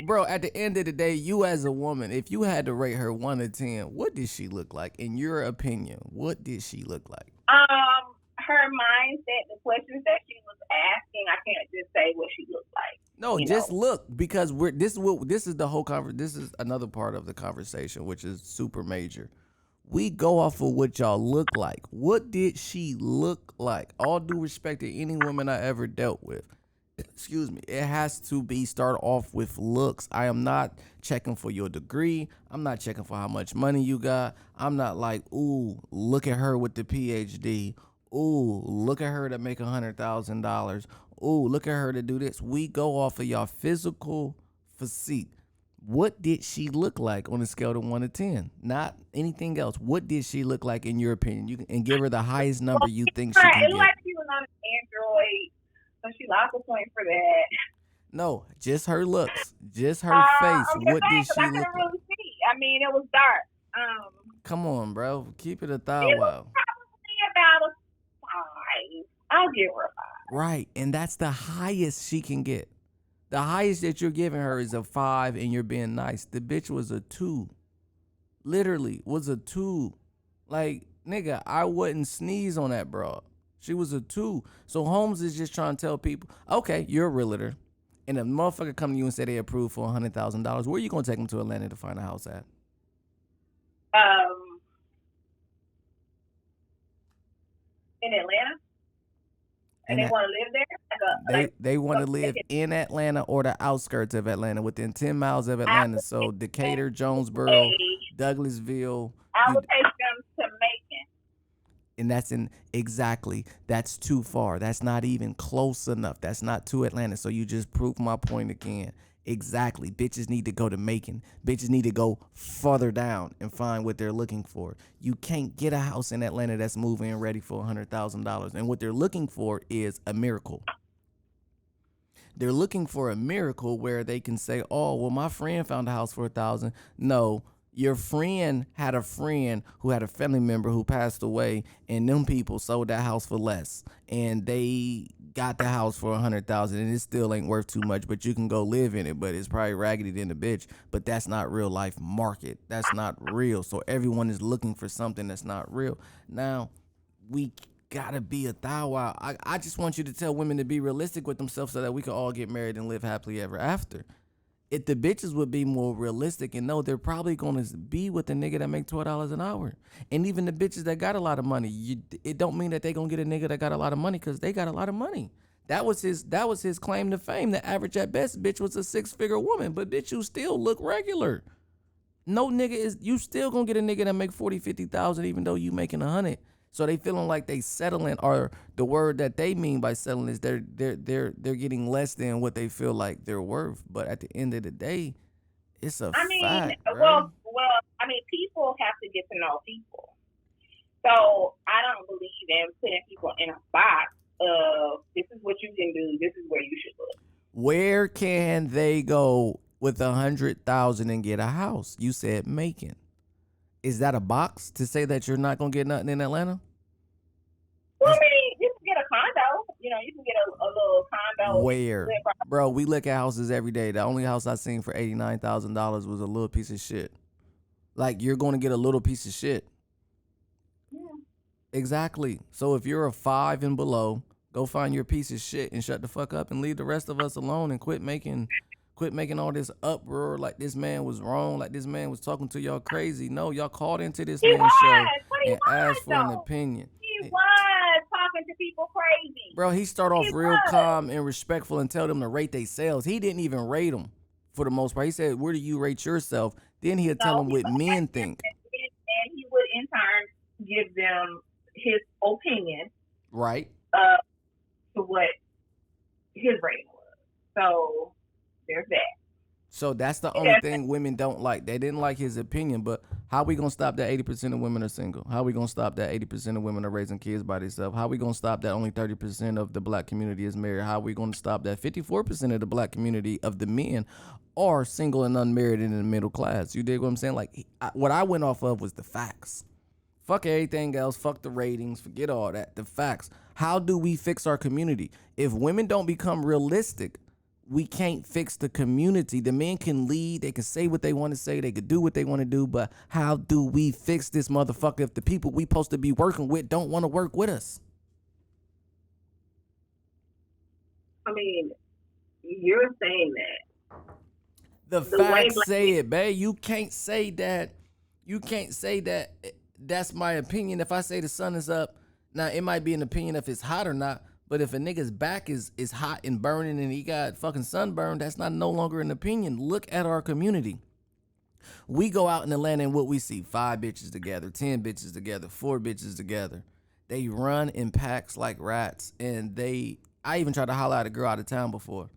Bro, at the end of the day, you as a woman, if you had to rate her 1 to 10, what did she look like? In your opinion, what did she look like? Her mindset, the questions that she was asking, I can't just say what she looked like. No, just look, because this is the whole this is another part of the conversation, which is super major. We go off of what y'all look like. What did she look like? All due respect to any woman I ever dealt with. Excuse me. It has to start off with looks. I am not checking for your degree. I'm not checking for how much money you got. I'm not like, ooh, look at her with the PhD. Ooh, look at her to make $100,000. Ooh, look at her to do this. We go off of y'all physical physique. What did she look like on a scale of 1 to 10? Not anything else. What did she look like in your opinion? And give her the highest number you think she can get. It like she was on an Android, so she lost a point for that. No, just her looks, just her face. What did she look like? Really see. I mean, it was dark. Come on, bro. Keep it a thou wow. Probably about a 5. I'll give her a 5. Right, and that's the highest she can get. The highest that you're giving her is a 5, and you're being nice. The bitch was a 2. Literally, was a 2. Like, nigga, I wouldn't sneeze on that broad. She was a 2. So Holmes is just trying to tell people, okay, you're a realtor, and a motherfucker come to you and say they approve for $100,000. Where you gonna take them to Atlanta to find a house at? In Atlanta. And they want to live there? They want to live in Atlanta or the outskirts of Atlanta, within 10 miles of Atlanta. So Decatur, Jonesboro, Douglasville. I would take them to Macon. And that's too far. That's not even close enough. That's not to Atlanta. So you just proved my point again. Exactly. Bitches need to go to Macon. Bitches need to go further down and find what they're looking for. You can't get a house in Atlanta that's moving and ready for $100,000. And what they're looking for is a miracle. They're looking for a miracle where they can say, oh, well, my friend found a house for $1,000. No, your friend had a friend who had a family member who passed away, and them people sold that house for less. And they got the house for $100,000, and it still ain't worth too much, but you can go live in it, but it's probably raggedy than a bitch. But that's not real life market. That's not real. So everyone is looking for something that's not real. Now, we gotta be a thou wow. I just want you to tell women to be realistic with themselves so that we can all get married and live happily ever after. if the bitches would be more realistic and know they're probably going to be with the nigga that make $12 an hour. And even the bitches that got a lot of money, it don't mean that they going to get a nigga that got a lot of money because they got a lot of money. That was his claim to fame. The average at best bitch was a 6-figure woman, but bitch, you still look regular. No nigga you still going to get a nigga that make 40, 50,000 even though you making 100. So they feeling like they settling, or the word that they mean by settling is they're getting less than what they feel like they're worth. But at the end of the day, it's a fact. Well, I mean, people have to get to know people. So I don't believe in putting people in a box of this is what you can do, this is where you should look. Where can they go with 100,000 and get a house? You said Macon. Is that a box to say that you're not gonna get nothing in Atlanta? Well, I mean, you can get a condo. You know, you can get a little condo. Where, bro? We look at houses every day. The only house I seen for $89,000 was a little piece of shit. Like, you're gonna get a little piece of shit. Yeah. Exactly. So if you're a 5 and below, go find your piece of shit and shut the fuck up and leave the rest of us alone and quit making all this uproar like this man was wrong, like this man was talking to y'all crazy. No, y'all called into this man's show and asked for an opinion. He was talking to people crazy. Bro, he start off real calm and respectful and tell them to rate their selves. He didn't even rate them for the most part. He said, where do you rate yourself? Then he'll tell them what men think. And he would in turn give them his opinion. Right. To what his rating was. So there's that. So that's the only thing women don't like. They didn't like his opinion, but how we gonna stop that 80% of women are single? How we gonna stop that 80% of women are raising kids by themselves? How we gonna stop that only 30% of the black community is married? How we gonna stop that 54% of the black community of the men are single and unmarried and in the middle class? You dig what I'm saying? Like, what I went off of was the facts. Fuck everything else. Fuck the ratings. Forget all that. The facts. How do we fix our community? If women don't become realistic, we can't fix the community. The men can lead. They can say what they want to say. They can do what they want to do. But how do we fix this motherfucker if the people we supposed to be working with don't want to work with us? I mean, you're saying that. The facts say it, babe. You can't say that. You can't say that. That's my opinion. If I say the sun is up, now it might be an opinion if it's hot or not. But if a nigga's back is hot and burning and he got fucking sunburn, that's not no longer an opinion. Look at our community. We go out in Atlanta and what we see, 5 bitches together, 10 bitches together, 4 bitches together. They run in packs like rats. And I even tried to holler at a girl out of town before.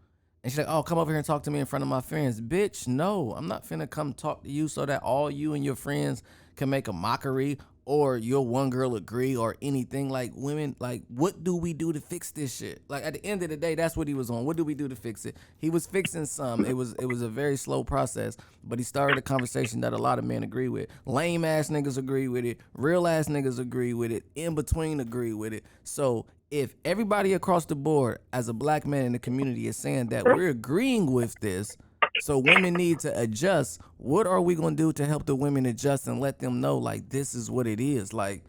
And she's like, oh, come over here and talk to me in front of my friends. Bitch, no, I'm not finna come talk to you so that all you and your friends can make a mockery or your one girl agree or anything. Like, women, like, what do we do to fix this shit? Like, at the end of the day, that's what he was on. What do we do to fix it? He was fixing some. It was a very slow process, but he started a conversation that a lot of men agree with. Lame ass niggas agree with it. Real ass niggas agree with it. In between agree with it. So if everybody across the board as a black man in the community is saying that we're agreeing with this, so women need to adjust, what are we going to do to help the women adjust and let them know, like, this is what it is? Like,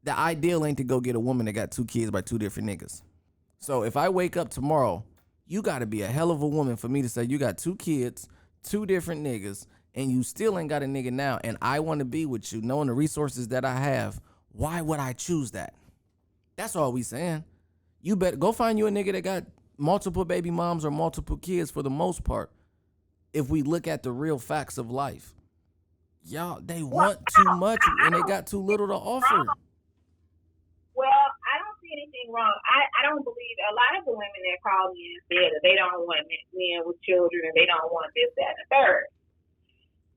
the ideal ain't to go get a woman that got 2 kids by 2 different niggas. So if I wake up tomorrow, you got to be a hell of a woman for me to say you got 2 kids, 2 different niggas, and you still ain't got a nigga now, and I want to be with you, knowing the resources that I have. Why would I choose that? That's all we saying. You better go find you a nigga that got multiple baby moms or multiple kids for the most part. If we look at the real facts of life, y'all, they want too much and they got too little to offer. Well, I don't see anything wrong. I don't believe a lot of the women that call me and said that they don't want men with children and they don't want this, that, and the third.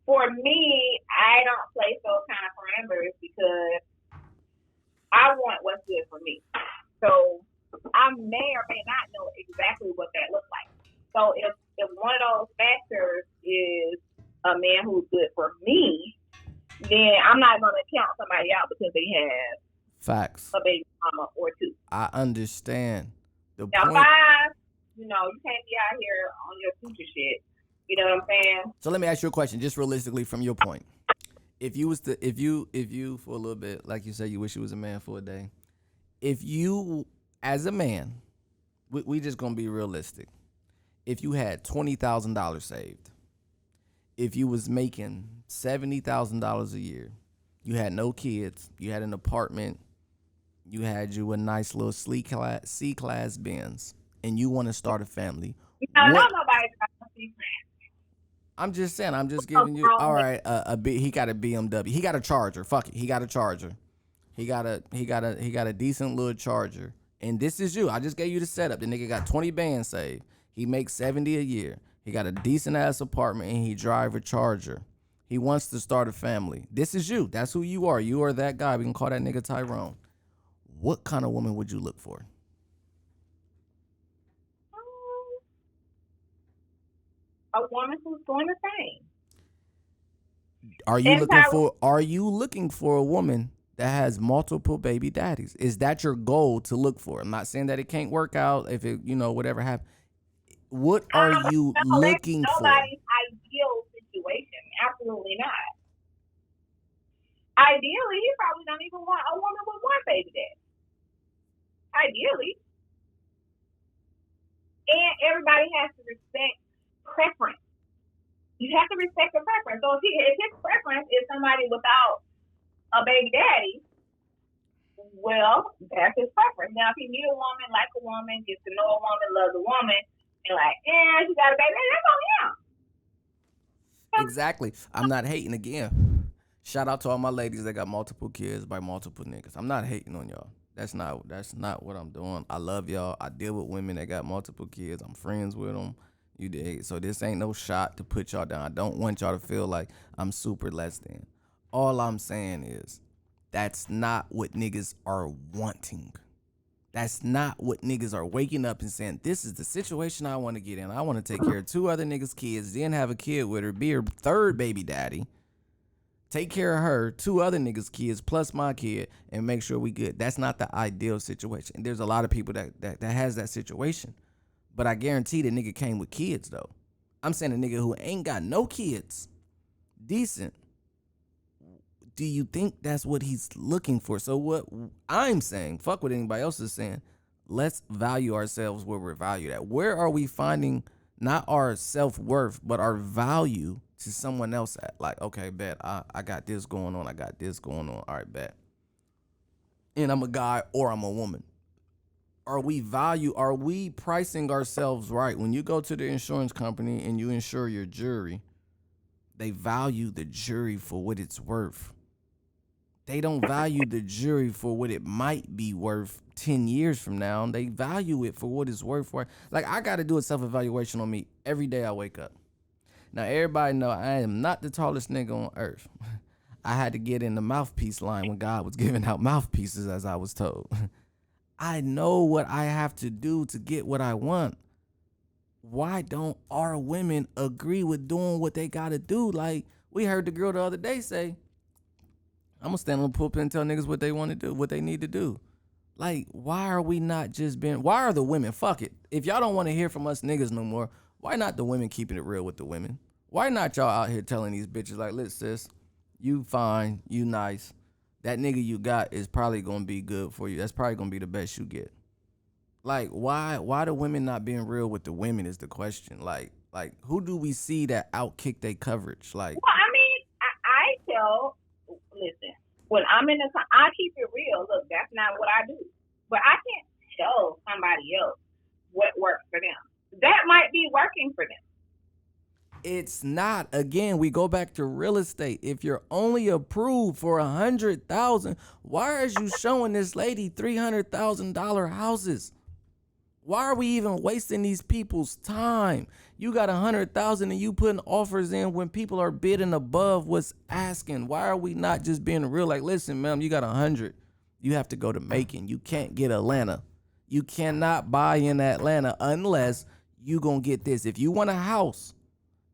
For me, I don't place those kind of parameters because I want what's good for me. So I may or may not know exactly what that looks like. So if one of those factors is a man who's good for me, then I'm not going to count somebody out because they have facts, a baby mama or 2. I understand. Now, 5, you can't be out here on your future shit. You know what I'm saying? So let me ask you a question, just realistically from your point. If you for a little bit, like you said, you wish you was a man for a day. If you, as a man, we just gonna be realistic. If you had $20,000 saved, if you was making $70,000 a year, you had no kids, you had an apartment, you had you a nice little C-class Benz, and you want to start a family. No, nobody's trying to see. I'm just saying. I'm just giving you. All right, he got a BMW. He got a Charger. Fuck it. He got a Charger. He got a decent little Charger. And this is you. I just gave you the setup. The nigga got 20 bands saved. He makes 70 a year. He got a decent ass apartment and he drive a Charger. He wants to start a family. This is you. That's who you are. You are that guy. We can call that nigga Tyrone. What kind of woman would you look for? A woman who's doing the same. Are you looking for a woman that has multiple baby daddies? Is that your goal to look for? I'm not saying that it can't work out if it, whatever happens. What are you looking for? Nobody's ideal situation. Absolutely not. Ideally, he probably don't even want a woman with one baby daddy. Ideally. And everybody has to respect preference. You have to respect the preference. So if his preference is somebody without a baby daddy, well, that's his preference. Now, if he meet a woman, like a woman, gets to know a woman, loves a woman, and like, she got a baby, that's on him. Exactly. I'm not hating again. Shout out to all my ladies that got multiple kids by multiple niggas. I'm not hating on y'all. That's not what I'm doing. I love y'all. I deal with women that got multiple kids. I'm friends with them. You dig? So this ain't no shot to put y'all down. I don't want y'all to feel like I'm super less than. All I'm saying is that's not what niggas are wanting. That's not what niggas are waking up and saying, this is the situation I want to get in. I want to take care of 2 other niggas' kids, then have a kid with her, be her 3rd baby daddy, take care of her, 2 other niggas' kids, plus my kid, and make sure we good. That's not the ideal situation. There's a lot of people that has that situation. But I guarantee the nigga came with kids, though. I'm saying a nigga who ain't got no kids, decent. Do you think that's what he's looking for? So what I'm saying, fuck what anybody else is saying, let's value ourselves where we're valued at. Where are we finding not our self-worth, but our value to someone else at? Like, okay, bet, I got this going on. I got this going on. All right, bet. And I'm a guy or I'm a woman. Are we pricing ourselves right? When you go to the insurance company and you insure your jury, they value the jury for what it's worth. They don't value the jury for what it might be worth 10 years from now. They value it for what it's worth for. Like, I got to do a self-evaluation on me every day I wake up. Now, everybody know I am not the tallest nigga on earth. I had to get in the mouthpiece line when God was giving out mouthpieces, as I was told. I know what I have to do to get what I want. Why don't our women agree with doing what they got to do? Like, we heard the girl the other day say, I'm going to stand on the pulpit and tell niggas what they want to do, what they need to do. Like, why are we not just why are the women, fuck it. If y'all don't want to hear from us niggas no more, why not the women keeping it real with the women? Why not y'all out here telling these bitches like, listen, sis, you fine, you nice. That nigga you got is probably going to be good for you. That's probably going to be the best you get. Like, why the women not being real with the women is the question. Like who do we see that outkick their coverage? Like, well, I mean, listen, when I'm in I keep it real. Look, that's not what I do. But I can't tell somebody else what works for them. That might be working for them. It's not. Again, we go back to real estate. If you're only approved for $100,000, why are you showing this lady $300,000 houses? Why are we even wasting these people's time? You got $100,000 and you putting offers in when people are bidding above what's asking. Why are we not just being real? Like, listen, ma'am, you got 100. You have to go to Macon. You can't get Atlanta. You cannot buy in Atlanta unless you gonna get this. If you want a house,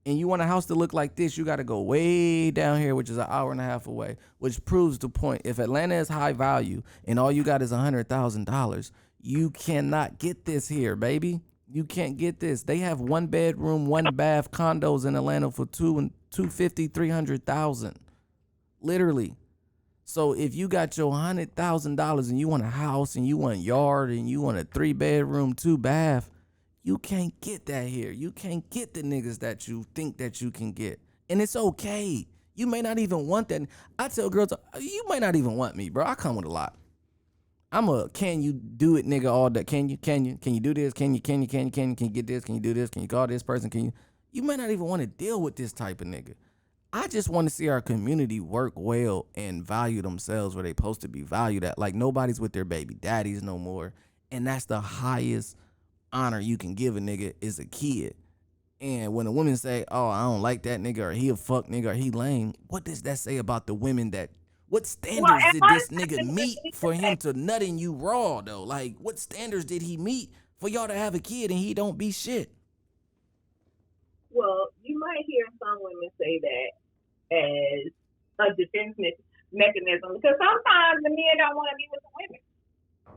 and you want a house to look like this, you got to go way down here, which is an hour and a half away, which proves the point. If Atlanta is high value and all you got is $100,000, you cannot get this here, baby. You can't get this. They have 1 bedroom, 1 bath condos in Atlanta for $250,000, $300,000, literally. So if you got your $100,000 and you want a house and you want a yard and you want a 3 bedroom, 2 bath, you can't get that here. You can't get the niggas that you think that you can get. And it's okay. You may not even want that. I tell girls, you may not even want me, bro. I come with a lot. I'm a can you do it nigga all day. Can you do this? Can you get this? Can you do this? Can you call this person? You may not even want to deal with this type of nigga. I just want to see our community work well and value themselves where they supposed to be valued at. Like nobody's with their baby daddies no more. And that's the highest honor you can give a nigga is a kid. And when a woman say, oh, I don't like that nigga or he a fuck nigga or he lame, what does that say about the women that, what standards did this nigga meet for him to nut in you raw though? Like what standards did he meet for y'all to have a kid and he don't be shit? Well, you might hear some women say that as a defense mechanism because sometimes the men don't want to be with the women.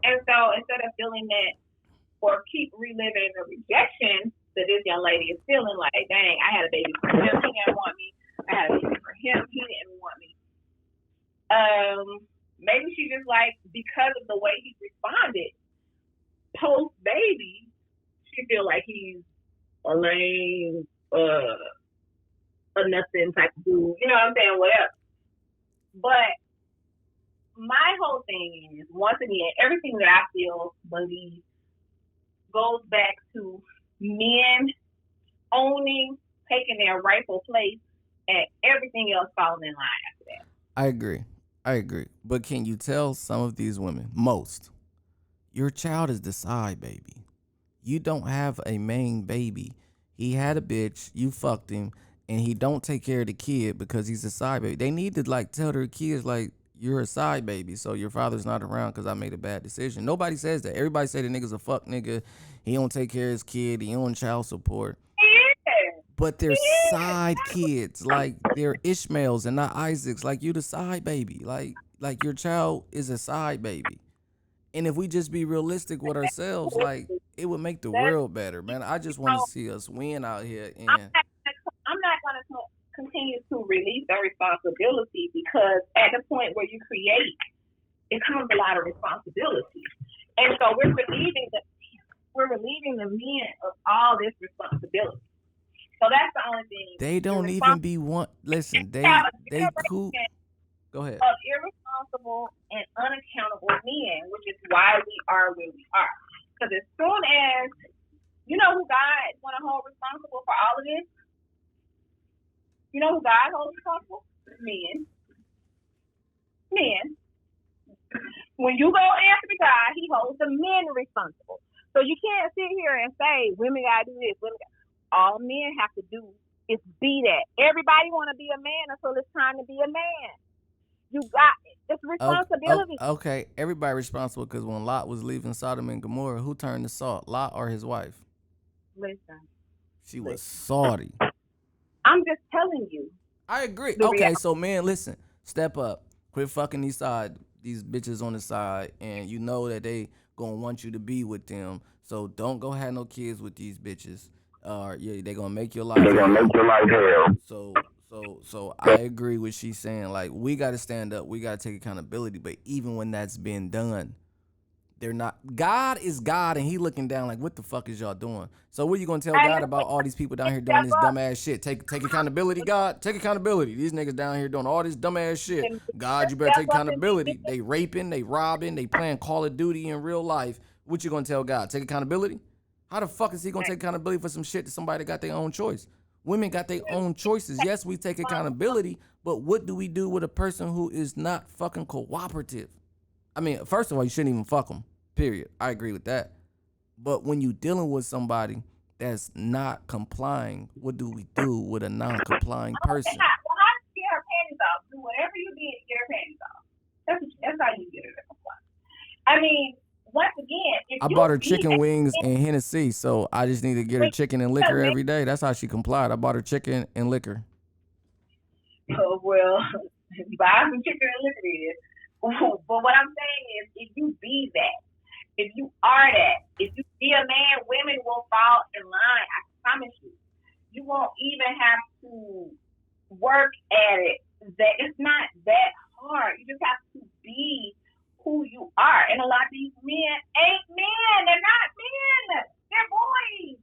And so instead of feeling that or keep reliving the rejection that this young lady is feeling like, dang, I had a baby for him, he didn't want me. I had a baby for him, he didn't want me. Maybe she just like, because of the way he responded post baby, she feel like he's a lame, a nothing type of dude, you know what I'm saying, whatever. But my whole thing is, once again, everything that I feel, believe, goes back to men owning, taking their rightful place, and everything else falling in line after that. I agree. But can you tell some of these women, most, your child is the side baby. You don't have a main baby. He had a bitch, you fucked him, and he don't take care of the kid because he's a side baby. They need to like tell their kids like, you're a side baby, so your father's not around because I made a bad decision. Nobody says that. Everybody say the nigga's a fuck nigga. He don't take care of his kid. He on child support. But they're side kids. Like, they're Ishmaels and not Isaacs. Like, you the side baby. Like your child is a side baby. And if we just be realistic with ourselves, like, it would make the world better, man. I just want to see us win out here. And I'm not going to continue to release the responsibility because at the point where you create, it comes a lot of responsibility. And so we're relieving the men of all this responsibility. So that's the only thing. They don't even be one. Listen, they cool. Go ahead. Of irresponsible and unaccountable men, which is why we are where we are. Because as soon as, you know who God is going to hold responsible for all of this? You know who God holds responsible? Men. When you go answer to God, he holds the men responsible. So you can't sit here and say, women got to do this. All men have to do is be that. Everybody want to be a man until it's time to be a man. You got it. It's responsibility. Okay, everybody responsible because when Lot was leaving Sodom and Gomorrah, who turned the salt? Lot or his wife? Listen. She was salty. I'm just telling you. I agree. Okay, so man, listen. Step up. Quit fucking these bitches on the side, and you know that they gonna want you to be with them. So don't go have no kids with these bitches. They gonna make your life hell. So I agree with she's saying. Like, we gotta stand up. We gotta take accountability. But even when that's being done, they're not. God is God, and he looking down like, what the fuck is y'all doing? So what are you gonna tell God about all these people down here doing this dumbass shit? Take accountability, God. Take accountability. These niggas down here doing all this dumbass shit. God, you better take accountability. They raping, they robbing, they playing Call of Duty in real life. What you gonna tell God? Take accountability? How the fuck is he gonna take accountability for some shit to somebody that got their own choice? Women got their own choices. Yes, we take accountability, but what do we do with a person who is not fucking cooperative? I mean, first of all, you shouldn't even fuck them, period. I agree with that. But when you dealing with somebody that's not complying, what do we do with a non-complying person? Well, I get her panties off. Do whatever you did, get her panties off. That's how you get her to comply. I mean, once again, I bought her chicken wings and Hennessy, so I just need to get her chicken and liquor every day. That's how she complied. I bought her chicken and liquor. Oh, well, buy some chicken and liquor then. But what I'm saying is, if you be that, if you are that, if you be a man, women will fall in line. I promise you. You won't even have to work at it. That it's not that hard. You just have to be who you are. And a lot of these men ain't men. They're not men. They're boys.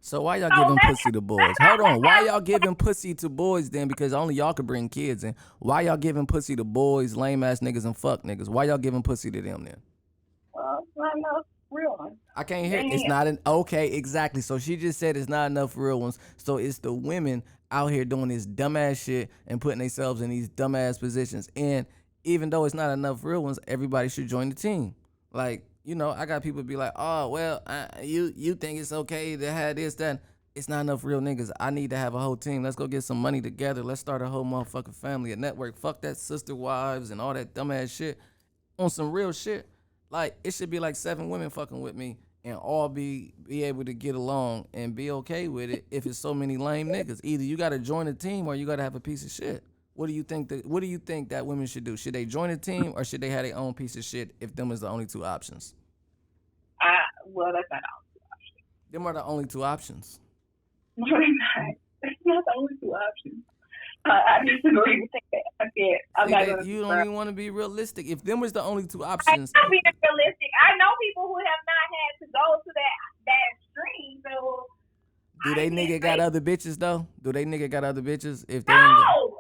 So why y'all giving pussy to boys? Hold on. Why y'all giving pussy to boys then? Because only y'all could bring kids in. Why y'all giving pussy to boys, lame ass niggas and fuck niggas? Why y'all giving pussy to them then? It's not enough real ones. I can't hear. It's not an okay, exactly. So she just said it's not enough real ones. So it's the women out here doing this dumbass shit and putting themselves in these dumbass positions. And even though it's not enough real ones, everybody should join the team. Like, you know, I got people be like, oh, well, you think it's okay to have this, that. It's not enough real niggas. I need to have a whole team. Let's go get some money together. Let's start a whole motherfucking family, a network. Fuck that sister wives and all that dumbass shit. On some real shit, like, it should be like 7 women fucking with me and all be able to get along and be okay with it if it's so many lame niggas. Either you got to join a team or you got to have a piece of shit. What do you think that women should do? Should they join a team or should they have their own piece of shit if them is the only 2 options? Well, that's not the only 2 options. Them are the only 2 options. No, they're not. That's not the only 2 options. I disagree with that. I said, I'm not gonna you don't even want to be realistic. If them was the only 2 options. I'm being realistic. I know people who have not had to go to that extreme. So do they nigga got other bitches though? Do they nigga got other bitches? If they no.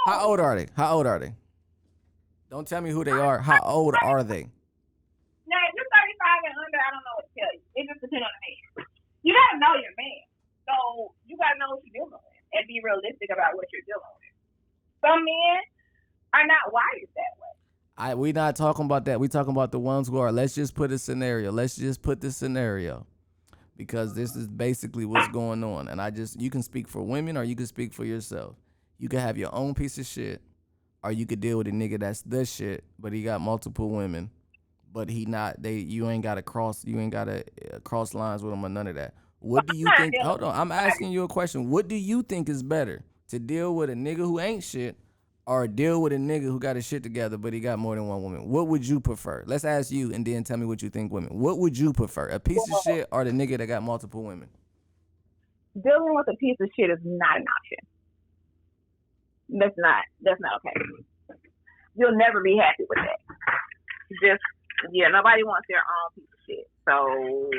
How old are they? How old are they? Don't tell me who they are. How old are they? Now, if you're 35 and under, I don't know what to tell you. It just depends on the man. You gotta know your man. So you gotta know what you're dealing with and be realistic about what you're dealing with. Some men are not wired that way. We not talking about that. We talking about the ones who are. Let's just put a scenario. Let's just put the scenario. Because this is basically what's going on. And you can speak for women or you can speak for yourself. You can have your own piece of shit, or you could deal with a nigga that's the shit, but he got multiple women, but you ain't gotta cross lines with him or none of that. What do you think? Hold on, I'm asking you a question. What do you think is better, to deal with a nigga who ain't shit, or deal with a nigga who got his shit together, but he got more than one woman? What would you prefer? Let's ask you, and then tell me what you think women. What would you prefer, a piece of shit or the nigga that got multiple women? Dealing with a piece of shit is not an option. That's not okay. You'll never be happy with that. Nobody wants their own piece of shit. So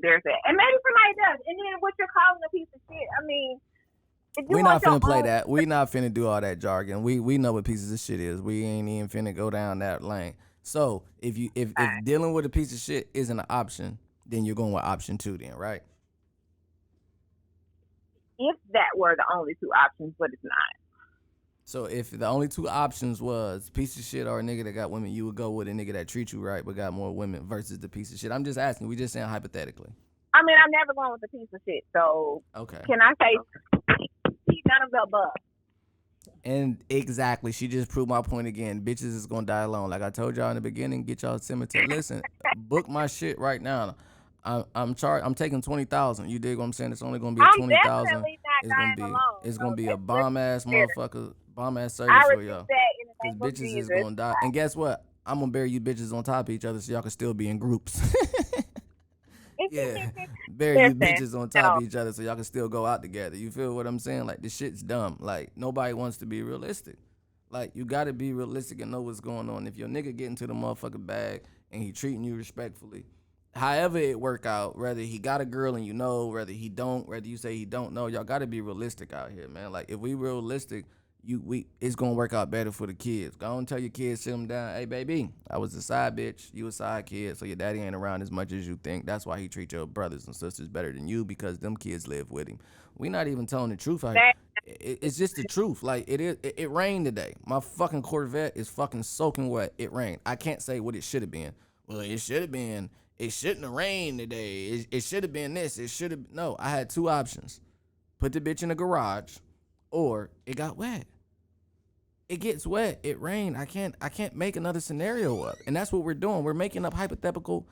there's that. And maybe somebody does. And then what you're calling a piece of shit, I mean, we're not finna play that. We not finna do all that jargon. We know what pieces of shit is. We ain't even finna go down that lane. So if dealing with a piece of shit isn't an option, then you're going with option 2 then, right? If that were the only 2 options, but it's not. So if the only 2 options was piece of shit or a nigga that got women, you would go with a nigga that treats you right but got more women versus the piece of shit. I'm just asking. We just saying hypothetically. I mean, I'm never going with the piece of shit. So okay. Can I say none of the above? And exactly, she just proved my point again. Bitches is gonna die alone. Like I told y'all in the beginning, get y'all a cemetery. Listen, book my shit right now. I'm taking 20,000. You dig what I'm saying? It's only gonna be 20,000. It's gonna be a bomb ass motherfucker, bomb ass service for y'all. Cause bitches is gonna die. And guess what? I'm gonna bury you bitches on top of each other so y'all can still be in groups. Yeah, bury you bitches on top of each other so y'all can still go out together. You feel what I'm saying? Like, this shit's dumb. Like, nobody wants to be realistic. Like, you gotta be realistic and know what's going on. If your nigga get into the motherfucking bag and he treating you respectfully, however it work out, whether he got a girl and you know, whether he don't, whether you say he don't know, y'all gotta be realistic out here, man. Like, if we realistic, it's gonna work out better for the kids. Go on, tell your kids, sit them down. Hey, baby, I was a side bitch. You a side kid, so your daddy ain't around as much as you think. That's why he treat your brothers and sisters better than you, because them kids live with him. We not even telling the truth out here. It's just the truth. Like, it rained today. My fucking Corvette is fucking soaking wet. It rained. I can't say what it should have been. Well, it should have been. It shouldn't have rained today. It should have been this. It should have. No, I had 2 options. Put the bitch in the garage, or it got wet. It gets wet. It rained. I can't make another scenario up. And that's what we're doing. We're making up hypothetical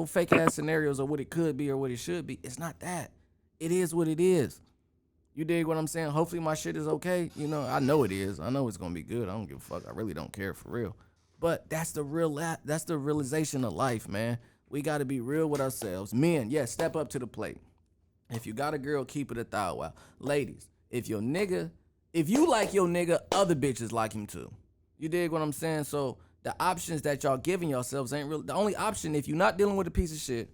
fake ass scenarios of what it could be or what it should be. It's not that. It is what it is. You dig what I'm saying? Hopefully my shit is okay. You know, I know it is. I know it's gonna be good. I don't give a fuck. I really don't care for real. But that's the realization of life, man. We gotta be real with ourselves. Men, yes, step up to the plate. If you got a girl, keep it 1,000. Ladies, if you like your nigga, other bitches like him too. You dig what I'm saying? So the options that y'all giving yourselves ain't real. The only option, if you're not dealing with a piece of shit,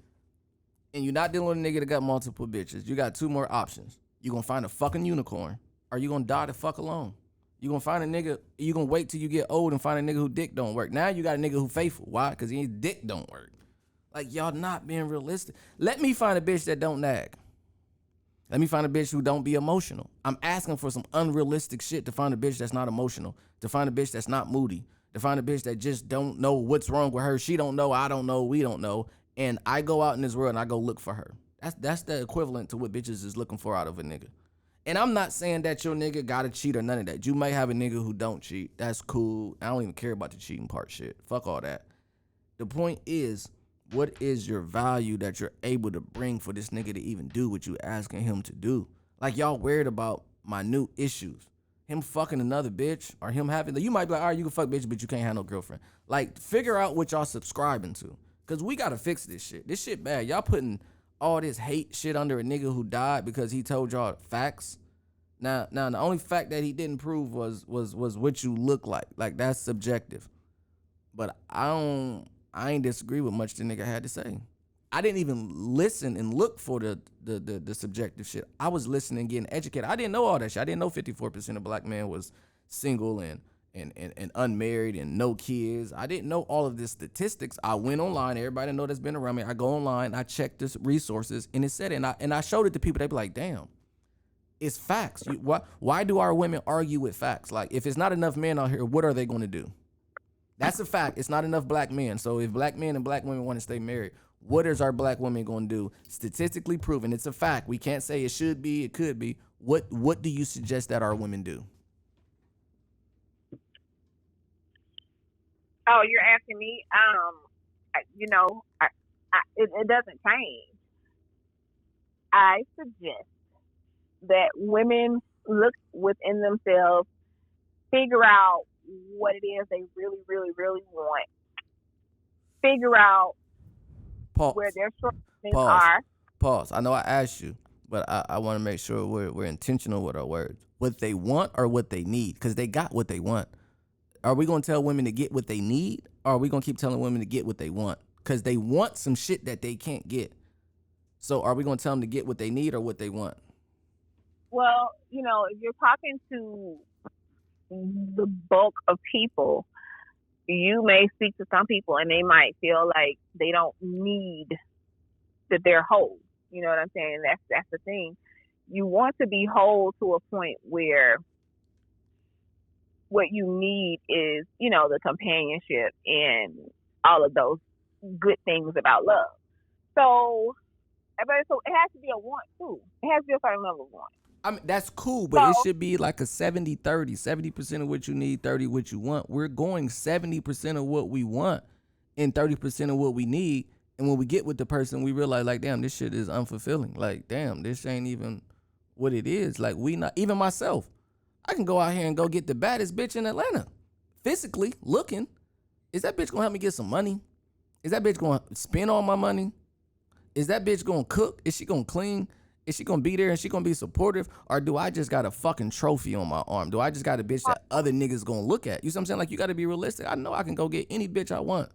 and you're not dealing with a nigga that got multiple bitches, you got two more options. You gonna find a fucking unicorn, or you gonna die the fuck alone. You gonna find a nigga, you gonna wait till you get old and find a nigga who dick don't work. Now you got a nigga who faithful. Why? Because his dick don't work. Like, y'all not being realistic. Let me find a bitch that don't nag. Let me find a bitch who don't be emotional. I'm asking for some unrealistic shit to find a bitch that's not emotional, to find a bitch that's not moody, to find a bitch that just don't know what's wrong with her. She don't know, I don't know, we don't know. And I go out in this world and I go look for her. That's the equivalent to what bitches is looking for out of a nigga. And I'm not saying that your nigga gotta cheat or none of that. You may have a nigga who don't cheat. That's cool. I don't even care about the cheating part shit. Fuck all that. The point is, what is your value that you're able to bring for this nigga to even do what you asking him to do? Like, y'all worried about minute issues. Him fucking another bitch or him having, you might be like, all right, you can fuck bitch, but you can't have no girlfriend. Like, figure out what y'all subscribing to. Because we got to fix this shit. This shit bad. Y'all putting all this hate shit under a nigga who died because he told y'all facts. Now the only fact that he didn't prove was what you look like. Like, that's subjective. But I ain't disagree with much the nigga had to say. I didn't even listen and look for the subjective shit. I was listening and getting educated. I didn't know all that shit. I didn't know 54% of black men was single and unmarried and no kids. I didn't know all of this statistics. I went online. Everybody know that's been around me. I go online. I check this resources, and it said it. And I showed it to people. They be like, damn, it's facts. Why do our women argue with facts? Like, if it's not enough men out here, what are they going to do? That's a fact. It's not enough black men. So if black men and black women want to stay married, what is our black women going to do? Statistically proven. It's a fact. We can't say it should be, it could be. What do you suggest that our women do? Oh, you're asking me? It doesn't change. I suggest that women look within themselves, figure out what it is they really, really, really want. Figure out where their shortcomings are. Pause. I know I asked you, but I want to make sure we're intentional with our words. What they want or what they need, because they got what they want. Are we going to tell women to get what they need, or are we going to keep telling women to get what they want? Because they want some shit that they can't get. So are we going to tell them to get what they need or what they want? Well, if you're talking to the bulk of people, you may speak to some people and they might feel like they don't need that they're whole. You know what I'm saying? That's the thing. You want to be whole to a point where what you need is, the companionship and all of those good things about love. So it has to be a want too. It has to be a certain level of want. I mean, that's cool, but it should be like a 70-30, 70% of what you need, 30% what you want. We're going 70% of what we want and 30% of what we need. And when we get with the person, we realize, like, damn, this shit is unfulfilling. Like, damn, this ain't even what it is. Like, even myself, I can go out here and go get the baddest bitch in Atlanta. Physically looking, is that bitch gonna help me get some money? Is that bitch gonna spend all my money? Is that bitch gonna cook? Is she gonna clean? Is she gonna be there and she gonna be supportive? Or do I just got a fucking trophy on my arm? Do I just got a bitch that other niggas gonna look at? You see what I'm saying? Like, you gotta be realistic. I know I can go get any bitch I want,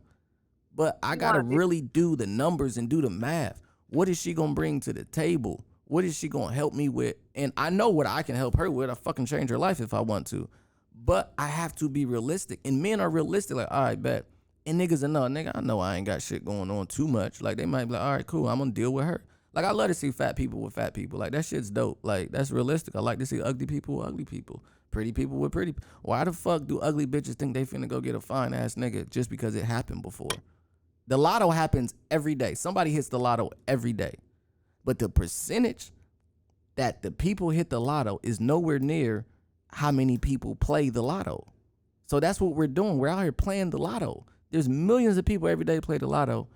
but I gotta really do the numbers and do the math. What is she gonna bring to the table? What is she gonna help me with? And I know what I can help her with. I fucking change her life if I want to. But I have to be realistic. And men are realistic. Like, all right, bet. And niggas are no, nigga, I know I ain't got shit going on too much. Like, they might be like, all right, cool, I'm gonna deal with her. Like, I love to see fat people with fat people. Like, that shit's dope. Like, that's realistic. I like to see ugly people with ugly people. Pretty people with pretty. Why the fuck do ugly bitches think they finna go get a fine ass nigga just because it happened before? The lotto happens every day. Somebody hits the lotto every day. But the percentage that the people hit the lotto is nowhere near how many people play the lotto. So that's what we're doing. We're out here playing the lotto. There's millions of people every day play the lotto.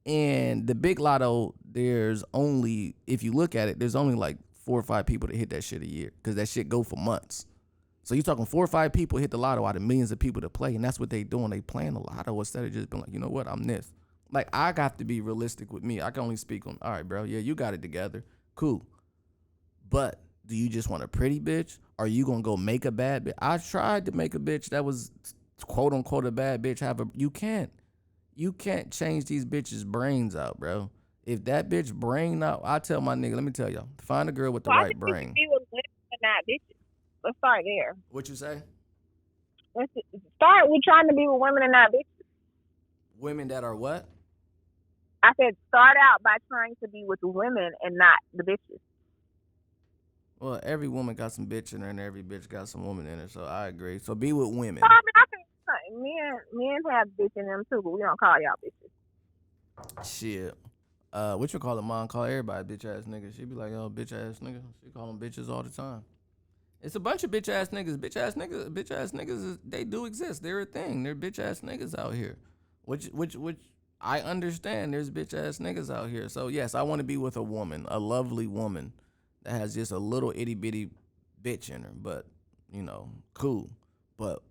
And the big lotto, there's only, if you look at it, there's only like 4 or 5 people that hit that shit a year, because that shit go for months. So you're talking 4 or 5 people hit the lotto out of millions of people to play, and that's what they doing. They playing the lotto instead of just being like, you know what, I'm this. Like, I got to be realistic with me. I can only speak on, all right, bro, yeah, you got it together. Cool. But do you just want a pretty bitch? Or are you going to go make a bad bitch? I tried to make a bitch that was quote unquote a bad bitch. You can't change these bitches' brains out, bro. If that bitch brain not, I tell my nigga, let me tell y'all, find a girl with the I right think brain. you should be with women and not bitches. Let's start there. What you say? Let's start with trying to be with women and not bitches. Women that are what? I said start out by trying to be with women and not the bitches. Well, every woman got some bitch in her, and every bitch got some woman in her. So I agree. So be with women. So, I mean, I think men have bitch in them too, but we don't call y'all bitches. Shit. What you call it? Mom call everybody bitch ass niggas. She be like, oh, bitch ass nigga. She call them bitches all the time. It's a bunch of bitch ass niggas. Bitch ass niggas. They do exist. They're a thing. They're bitch ass niggas out here. Which I understand. There's bitch ass niggas out here. So yes, I want to be with a woman, a lovely woman that has just a little itty bitty bitch in her. But you know, cool. But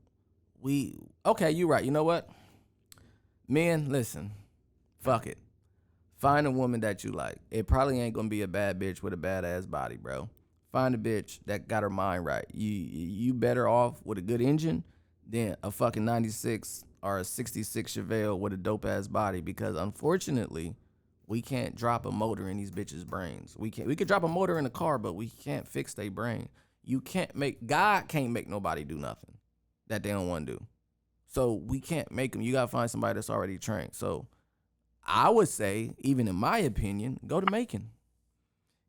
okay, you right. You know what? Men, listen. Fuck it. Find a woman that you like. It probably ain't gonna be a bad bitch with a badass body, bro. Find a bitch that got her mind right. You better off with a good engine than a fucking 96 or a 66 Chevelle with a dope ass body, because unfortunately, we can't drop a motor in these bitches' brains. We could drop a motor in a car, but we can't fix their brain. God can't make nobody do nothing that they don't want to do. So we can't make them. You gotta find somebody that's already trained. So I would say, even in my opinion, go to Macon.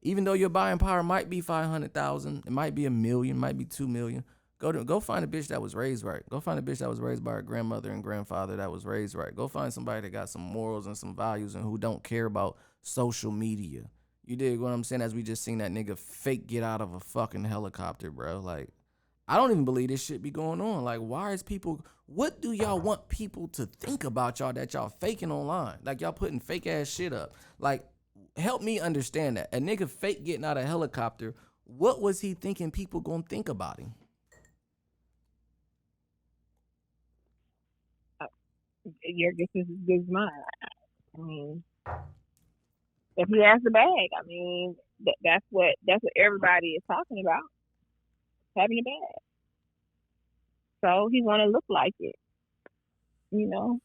Even though your buying power might be 500,000, it might be $1 million, might be $2 million. Go find a bitch that was raised right. Go find a bitch that was raised by her grandmother and grandfather that was raised right. Go find somebody that got some morals and some values and who don't care about social media. You dig what I'm saying? As we just seen that nigga fake get out of a fucking helicopter, bro. Like, I don't even believe this shit be going on. Like, what do y'all want people to think about y'all that y'all faking online? Like, y'all putting fake ass shit up. Like, help me understand that. A nigga fake getting out of a helicopter, what was he thinking people gonna think about him? Your guess is as good as mine. I mean, if he has the bag, I mean, that's what everybody is talking about. Having a bag. So he's gonna look like it. You know?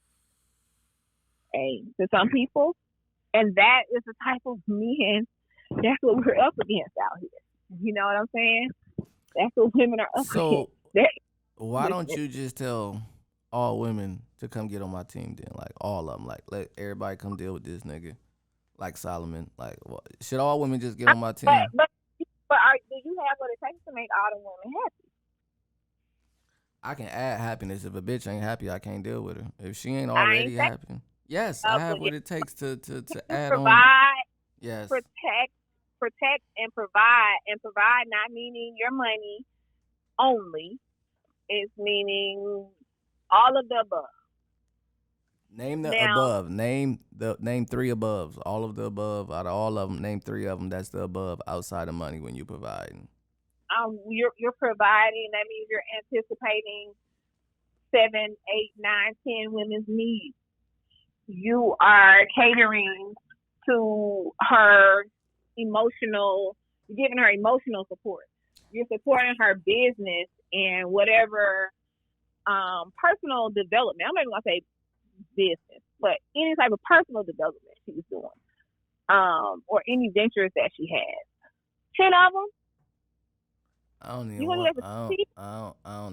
Hey, to some people, and that is the type of men that's what we're up against out here. You know what I'm saying? That's what women are up against. Why don't you just tell all women to come get on my team then? Like, all of them. Like, let everybody come deal with this nigga. Like Solomon. Like, should all women just get on my team? But do you have what it takes to make all the women happy? I can add happiness. If a bitch ain't happy, I can't deal with her. If she ain't already happy, yes, I have what it takes to add provide, on. Yes. Protect and provide. And provide not meaning your money only. It's meaning all of the above. Name the above. Name 3 aboves. All of the above. Out of all of them, name 3 of them. That's the above outside of money when you providing. You're providing. That means you're anticipating 7, 8, 9, 10 women's needs. You are catering to her emotional. You're giving her emotional support. You're supporting her business and whatever personal development. I'm not even gonna say business, but any type of personal development she's doing, or any ventures that she has. 10 of them. I don't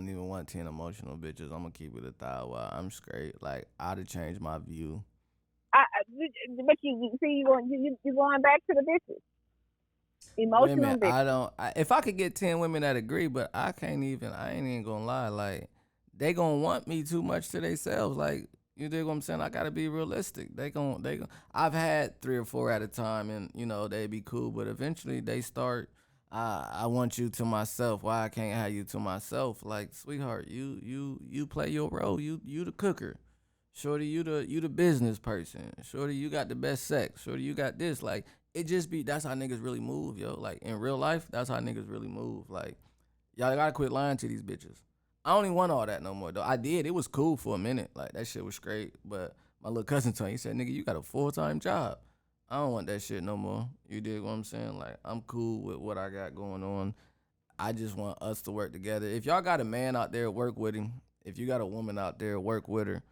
even want 10 emotional bitches. I'm gonna keep it 1,000. I'm straight. Like, I'd have changed my view. But you see, you're going back to the bitches. Emotional bitches. If I could get 10 women that agree, but I ain't even gonna lie. Like, they gonna want me too much to themselves. Like, you dig what I'm saying? I gotta be realistic. I've had 3 or 4 at a time, and you know they be cool, but eventually they start. I want you to myself. Why I can't have you to myself? Like, sweetheart, you play your role. You the cooker. Shorty, you the business person. Shorty, you got the best sex. Shorty, you got this. Like, that's how niggas really move, yo. Like, in real life, that's how niggas really move. Like, y'all gotta quit lying to these bitches. I don't even want all that no more, though. I did. It was cool for a minute. Like, that shit was great. But my little cousin told me, he said, nigga, you got a full-time job. I don't want that shit no more. You dig what I'm saying? Like, I'm cool with what I got going on. I just want us to work together. If y'all got a man out there, work with him. If you got a woman out there, work with her.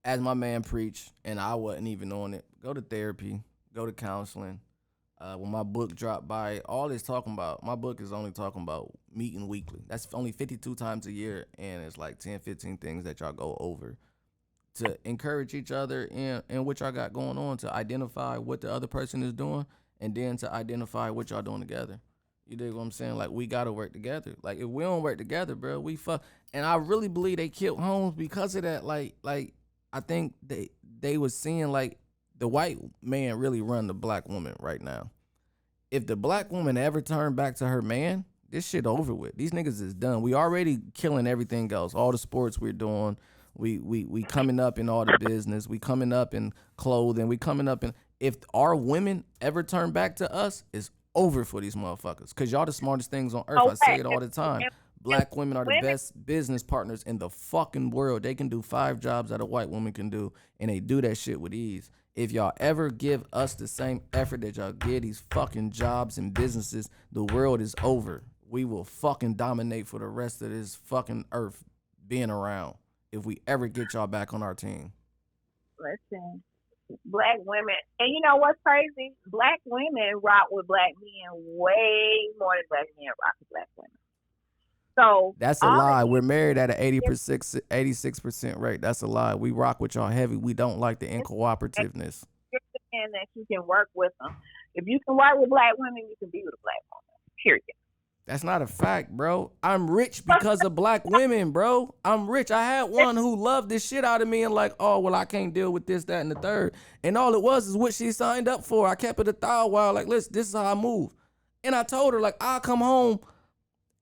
As my man preached, and I wasn't even on it, go to therapy. go to counseling. When my book dropped by, all it's talking about, my book is only talking about meeting weekly. That's only 52 times a year, and it's like 10, 15 things that y'all go over to encourage each other in what y'all got going on, to identify what the other person is doing, and then to identify what y'all doing together. You dig what I'm saying? Like, we got to work together. Like, if we don't work together, bro, we fuck. And I really believe they killed Holmes because of that. Like I think they was seeing, like, the white man really run the black woman right now. If the black woman ever turned back to her man, this shit over with. These niggas is done. We already killing everything else. All the sports we're doing. We coming up in all the business. We coming up in clothing. We coming up in. If our women ever turn back to us, it's over for these motherfuckers. Cause y'all the smartest things on earth. I say it all the time. Black women are the best business partners in the fucking world. They can do 5 jobs that a white woman can do, and they do that shit with ease. If y'all ever give us the same effort that y'all give these fucking jobs and businesses, the world is over. We will fucking dominate for the rest of this fucking earth being around if we ever get y'all back on our team. Listen, black women, and you know what's crazy? Black women rock with black men way more than black men rock with black women. So that's a lie. We're married at an 86% rate. That's a lie. We rock with y'all heavy. We don't like the incooperativeness. And that you can work with them. If you can work with black women, you can be with a black woman. Period. That's not a fact, bro. I'm rich because of black women, bro. I'm rich. I had one who loved this shit out of me and like, oh, well, I can't deal with this, that, and the third. And all it was is what she signed up for. I kept it a while. Like, listen, this is how I move. And I told her, like, I'll come home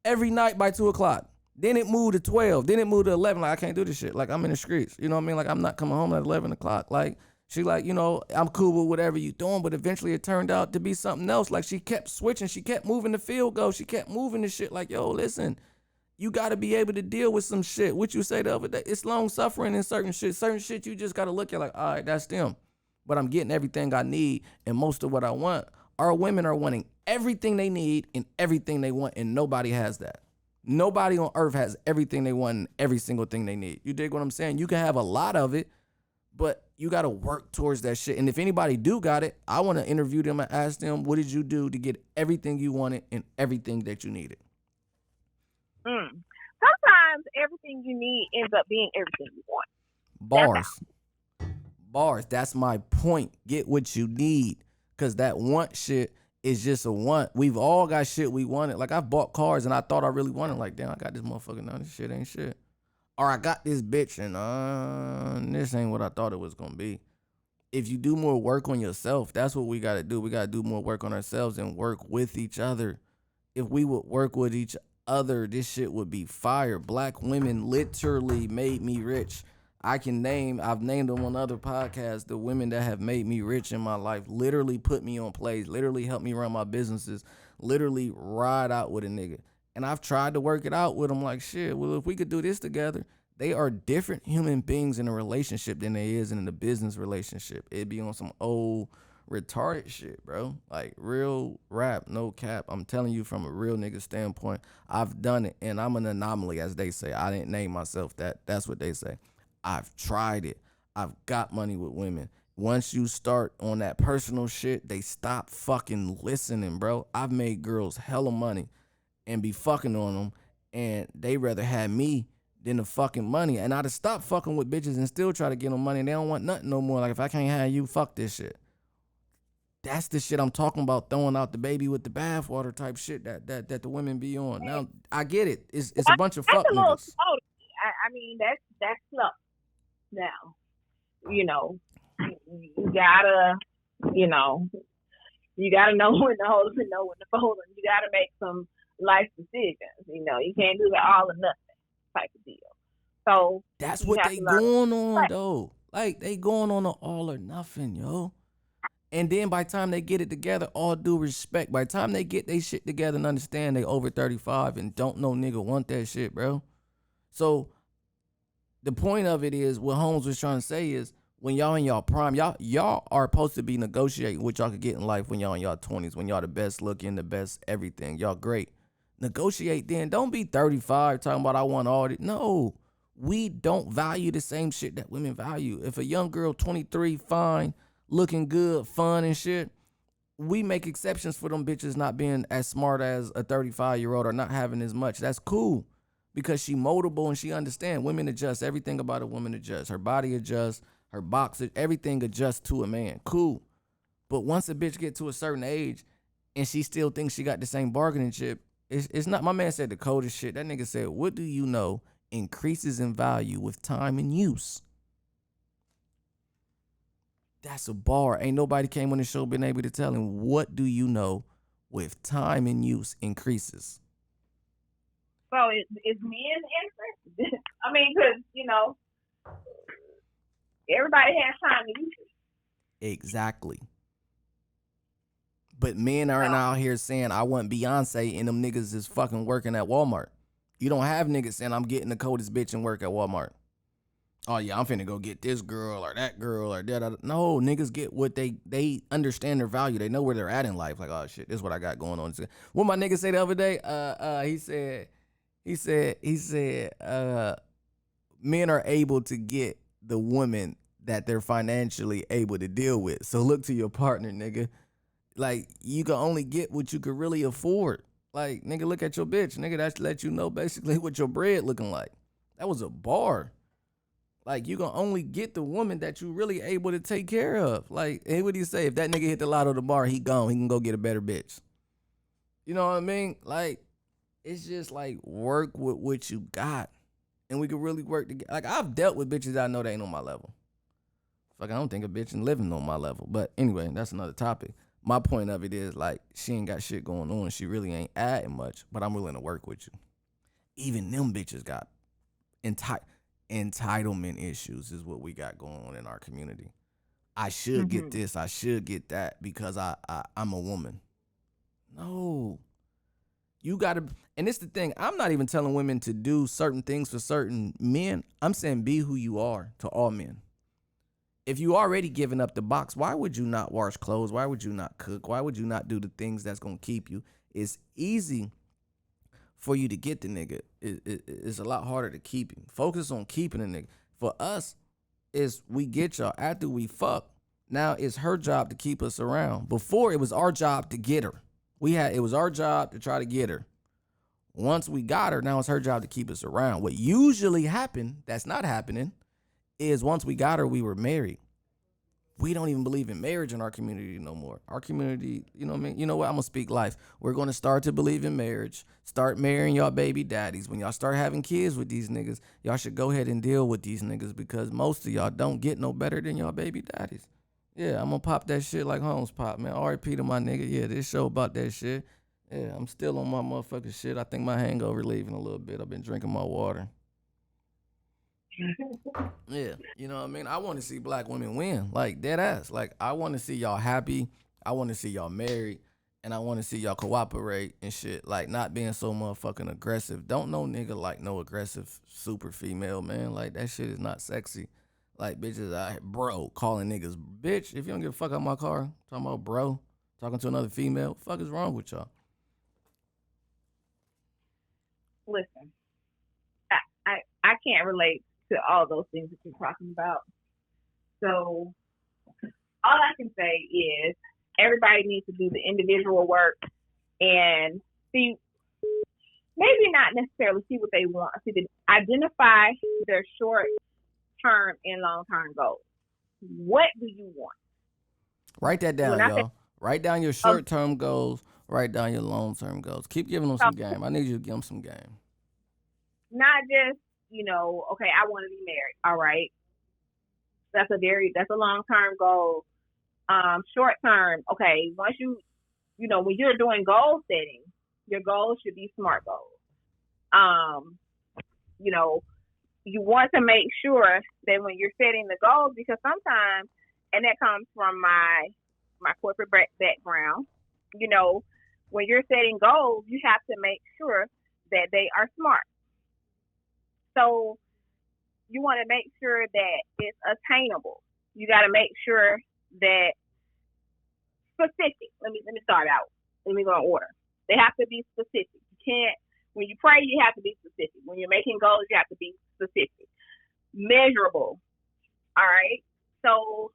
every night by 2 o'clock. Then it moved to 12. Then it moved to 11. Like, I can't do this shit. Like, I'm in the streets. You know what I mean? Like, I'm not coming home at 11 o'clock. Like, she like, you know, I'm cool with whatever you doing. But eventually it turned out to be something else. Like, she kept switching. She kept moving the field goal. She kept moving the shit. Like, yo, listen, you got to be able to deal with some shit. What you say the other day, it's long suffering in certain shit. Certain shit you just got to look at like, all right, that's them. But I'm getting everything I need and most of what I want. Our women are wanting everything they need and everything they want, and nobody has that. Nobody on earth has everything they want and every single thing they need. You dig what I'm saying? You can have a lot of it, but you got to work towards that shit. And if anybody do got it, I want to interview them and ask them, what did you do to get everything you wanted and everything that you needed? Sometimes everything you need ends up being everything you want. Bars. That's my point. Get what you need. Because that want shit is just a want. We've all got shit we wanted. Like, I've bought cars and I thought I really wanted. Like, damn, I got this motherfucker now. This shit ain't shit. Or I got this bitch and this ain't what I thought it was going to be. If you do more work on yourself, that's what we got to do. We got to do more work on ourselves and work with each other. If we would work with each other, this shit would be fire. Black women literally made me rich. I've named them on other podcasts, the women that have made me rich in my life, literally put me on plays, literally helped me run my businesses, literally ride out with a nigga. And I've tried to work it out with them like, shit, well, if we could do this together, they are different human beings in a relationship than they is in a business relationship. It'd be on some old retarded shit, bro. Like, real rap, no cap. I'm telling you from a real nigga standpoint, I've done it, and I'm an anomaly, as they say. I didn't name myself that. That's what they say. I've tried it. I've got money with women. Once you start on that personal shit, they stop fucking listening, bro. I've made girls hella money and be fucking on them, and they rather have me than the fucking money. And I'd have stopped fucking with bitches and still try to get them money, and they don't want nothing no more. Like, if I can't have you, fuck this shit. That's the shit I'm talking about, throwing out the baby with the bathwater type shit that the women be on. Now, I get it. It's a bunch of fuck niggas. I mean, that's slow. Now, you know, you gotta know when to hold them and know when to fold them. You gotta make some life decisions. You know, you can't do the all or nothing type of deal. So that's what they going on though. Like, they going on an all or nothing, yo. And then by the time they get it together, all due respect, by the time they get their shit together and understand they over 35 and don't know nigga want that shit, bro. So the point of it is, what Holmes was trying to say is, when y'all in y'all prime, y'all are supposed to be negotiating what y'all could get in life when y'all in y'all 20s, when y'all the best looking, the best everything. Y'all great. Negotiate then. Don't be 35 talking about I want all this. No, we don't value the same shit that women value. If a young girl, 23, fine, looking good, fun and shit, we make exceptions for them bitches not being as smart as a 35-year-old or not having as much. That's cool because she moldable and she understand. Women adjust. Everything about a woman adjusts. Her body adjusts. Her box, everything adjusts to a man. Cool. But once a bitch get to a certain age and she still thinks she got the same bargaining chip, it's not. My man said the coldest shit. That nigga said, what do you know increases in value with time and use? That's a bar. Ain't nobody came on the show been able to tell him, what do you know with time and use increases? So is men innocent? I mean, because, everybody has time to use it. Exactly. But men aren't out here saying, I want Beyonce, and them niggas is fucking working at Walmart. You don't have niggas saying, I'm getting the coldest bitch and work at Walmart. Oh, yeah, I'm finna go get this girl or that girl or that. No, niggas get what they understand their value. They know where they're at in life. Like, oh, shit, this is what I got going on. What my nigga say the other day? He said, men are able to get the woman that they're financially able to deal with. So look to your partner, nigga. Like, you can only get what you can really afford. Like, nigga, look at your bitch. Nigga, that's let you know basically what your bread looking like. That was a bar. Like, you can only get the woman that you really able to take care of. Like, hey, what do you say? If that nigga hit the lotto tomorrow, he gone. He can go get a better bitch. You know what I mean? Like, it's just like work with what you got. And we can really work together. Like, I've dealt with bitches I know they ain't on my level. Fuck, I don't think a bitch ain't living on my level. But anyway, that's another topic. My point of it is, like, she ain't got shit going on. She really ain't adding much, but I'm willing to work with you. Even them bitches got entitlement issues is what we got going on in our community. I should get this. I should get that because I'm a woman. No. You got to, and it's the thing, I'm not even telling women to do certain things for certain men. I'm saying be who you are to all men. If you already giving up the box, why would you not wash clothes? Why would you not cook? Why would you not do the things that's going to keep you? It's easy for you to get the nigga. It's a lot harder to keep him. Focus on keeping the nigga. For us, is we get y'all after we fuck. Now it's her job to keep us around. Before, it was our job to get her. It was our job to try to get her. Once we got her, now it's her job to keep us around. What usually happened, that's not happening, is once we got her, we were married. We don't even believe in marriage in our community no more. Our community, you know what I mean? You know what? I'm going to speak life. We're going to start to believe in marriage. Start marrying y'all baby daddies. When y'all start having kids with these niggas, y'all should go ahead and deal with these niggas because most of y'all don't get no better than y'all baby daddies. Yeah, I'm going to pop that shit like Holmes pop, man. R.I.P. to my nigga. Yeah, this show about that shit. Yeah, I'm still on my motherfucking shit. I think my hangover leaving a little bit. I've been drinking my water. Yeah, you know what I mean? I want to see black women win, like dead ass. Like, I want to see y'all happy. I want to see y'all married. And I want to see y'all cooperate and shit. Like, not being so motherfucking aggressive. Don't no nigga like no aggressive super female, man. Like, that shit is not sexy. Like, bitches out here, bro, calling niggas bitch. If you don't give a fuck out my car, talking about bro, talking to another female, what the fuck is wrong with y'all? Listen, I can't relate to all those things that you're talking about. So all I can say is everybody needs to do the individual work and see, maybe not necessarily see what they want, identify their short-term and long-term goals. What do you want? Write that down, y'all. Write down your short-term goals. Write down your long-term goals. Keep giving them some game. I need you to give them some game. Not just, okay, I want to be married. All right. That's a long-term goal. Short-term, okay, once when you're doing goal setting, your goals should be SMART goals. You want to make sure that when you're setting the goals, because sometimes, and that comes from my corporate background, when you're setting goals, you have to make sure that they are SMART. So you want to make sure that it's attainable. You got to make sure that specific. Let me start out. Let me go in order. They have to be specific. You can't. When you pray, you have to be specific. When you're making goals, you have to be specific. Measurable. All right. So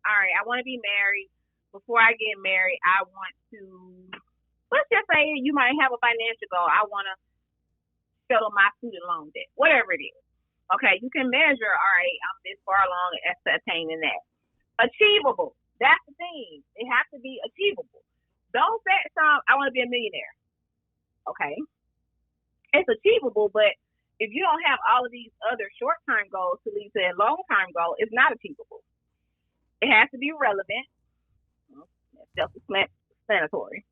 all right, I want to be married. Before I get married, I want to, let's just say you might have a financial goal. I want to settle my student loan debt, whatever it is. Okay, you can measure, all right, I'm this far along as to attaining that. Achievable. That's the thing. It has to be achievable. Don't set some, I want to be a millionaire. Okay. It's achievable, but if you don't have all of these other short-term goals to lead to a long-term goal, it's not achievable. It has to be relevant, self-explanatory,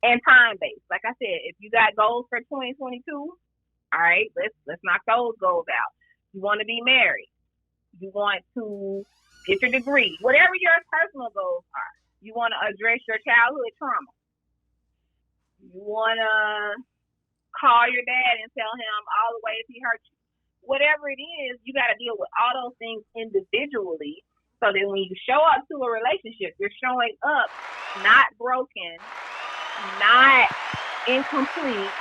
and time-based. Like I said, if you got goals for 2022, all right, let's knock those goals out. You want to be married. You want to get your degree. Whatever your personal goals are. You want to address your childhood trauma. You want to call your dad and tell him all the ways he hurt you. Whatever it is, you got to deal with all those things individually so that when you show up to a relationship, you're showing up not broken, not incomplete,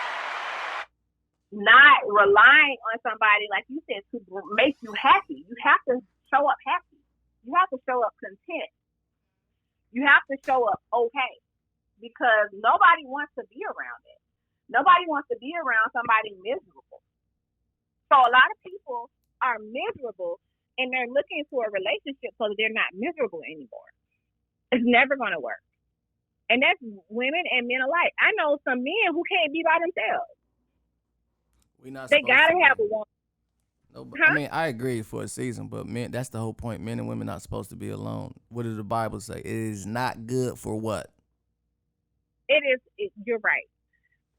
not relying on somebody, like you said, to make you happy. You have to show up happy. You have to show up content. You have to show up okay, because nobody wants to be around it. Nobody wants to be around somebody miserable. So a lot of people are miserable and they're looking for a relationship so that they're not miserable anymore. It's never going to work. And that's women and men alike. I know some men who can't be by themselves. They got to have a woman. No, I mean, I agree for a season, but men, that's the whole point. Men and women not supposed to be alone. What does the Bible say? It is not good for what? You're right.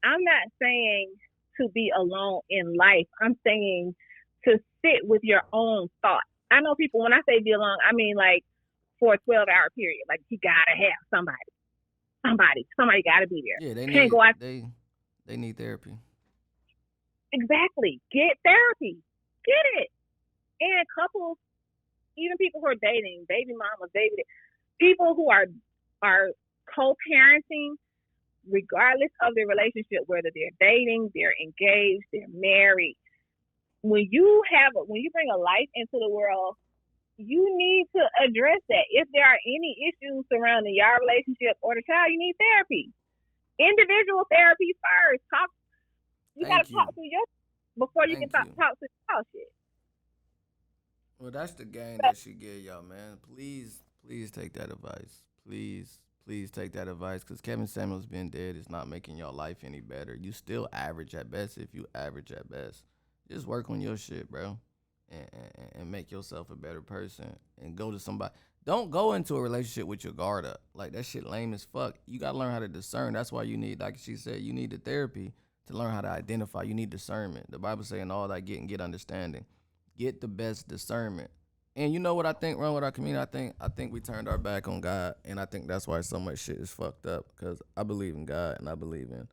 I'm not saying to be alone in life. I'm saying to sit with your own thoughts. I know people, when I say be alone, I mean like for a 12-hour period. Like you got to have somebody. Somebody got to be there. Yeah, they need therapy. Exactly. Get therapy. Get it. And couples, even people who are dating, baby mamas, people who are co-parenting, regardless of their relationship, whether they're dating, they're engaged, they're married. When you bring a life into the world, you need to address that. If there are any issues surrounding your relationship or the child, you need therapy. Individual therapy first. You got to talk to your before you can talk to the child shit. Well, that's the game that she gave y'all, man. Please take that advice. Please take that advice, because Kevin Samuels being dead is not making your life any better. You still average at best if you average at best. Just work on your shit, bro, and make yourself a better person and go to somebody. Don't go into a relationship with your guard up. Like, that shit lame as fuck. You got to learn how to discern. That's why you need, like she said, you need the therapy to learn how to identify. You need discernment. The Bible saying all that get understanding. Get the best discernment. And you know what I think wrong with our community? I think we turned our back on God, and I think that's why so much shit is fucked up, because I believe in God and I believe in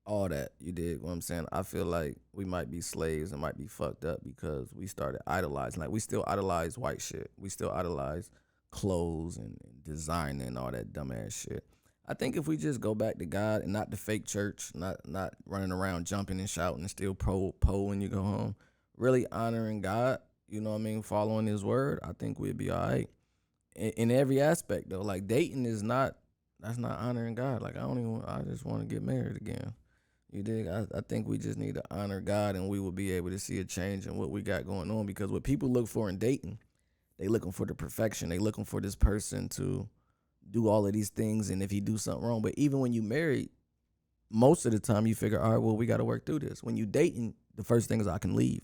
all that. You dig what I'm saying? I feel like we might be slaves and might be fucked up because we started idolizing. Like, we still idolize white shit. We still idolize clothes and design and all that dumbass shit. I think if we just go back to God and not the fake church, not running around jumping and shouting and still po when you go home, really honoring God, you know what I mean, following his word, I think we'd be all right. In every aspect, though. Like, dating that's not honoring God. Like, I just want to get married again. You dig? I think we just need to honor God, and we will be able to see a change in what we got going on, because what people look for in dating, they looking for the perfection. They looking for this person to do all of these things, and if he do something wrong. But even when you married, most of the time you figure, all right, well, we got to work through this. When you dating, the first thing is I can leave.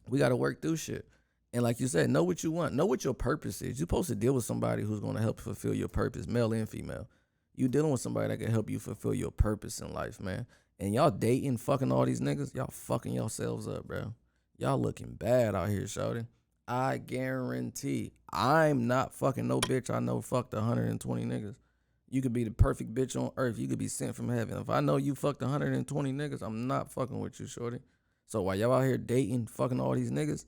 We got to work through shit. And like you said, know what you want. Know what your purpose is. You're supposed to deal with somebody who's going to help fulfill your purpose, male and female. You dealing with somebody that can help you fulfill your purpose in life, man. And y'all dating, fucking all these niggas, y'all fucking yourselves up, bro. Y'all looking bad out here, shawty. I guarantee I'm not fucking no bitch I know fucked 120 niggas. You could be the perfect bitch on earth. You could be sent from heaven. If I know you fucked 120 niggas, I'm not fucking with you, shorty. So while y'all out here dating, fucking all these niggas,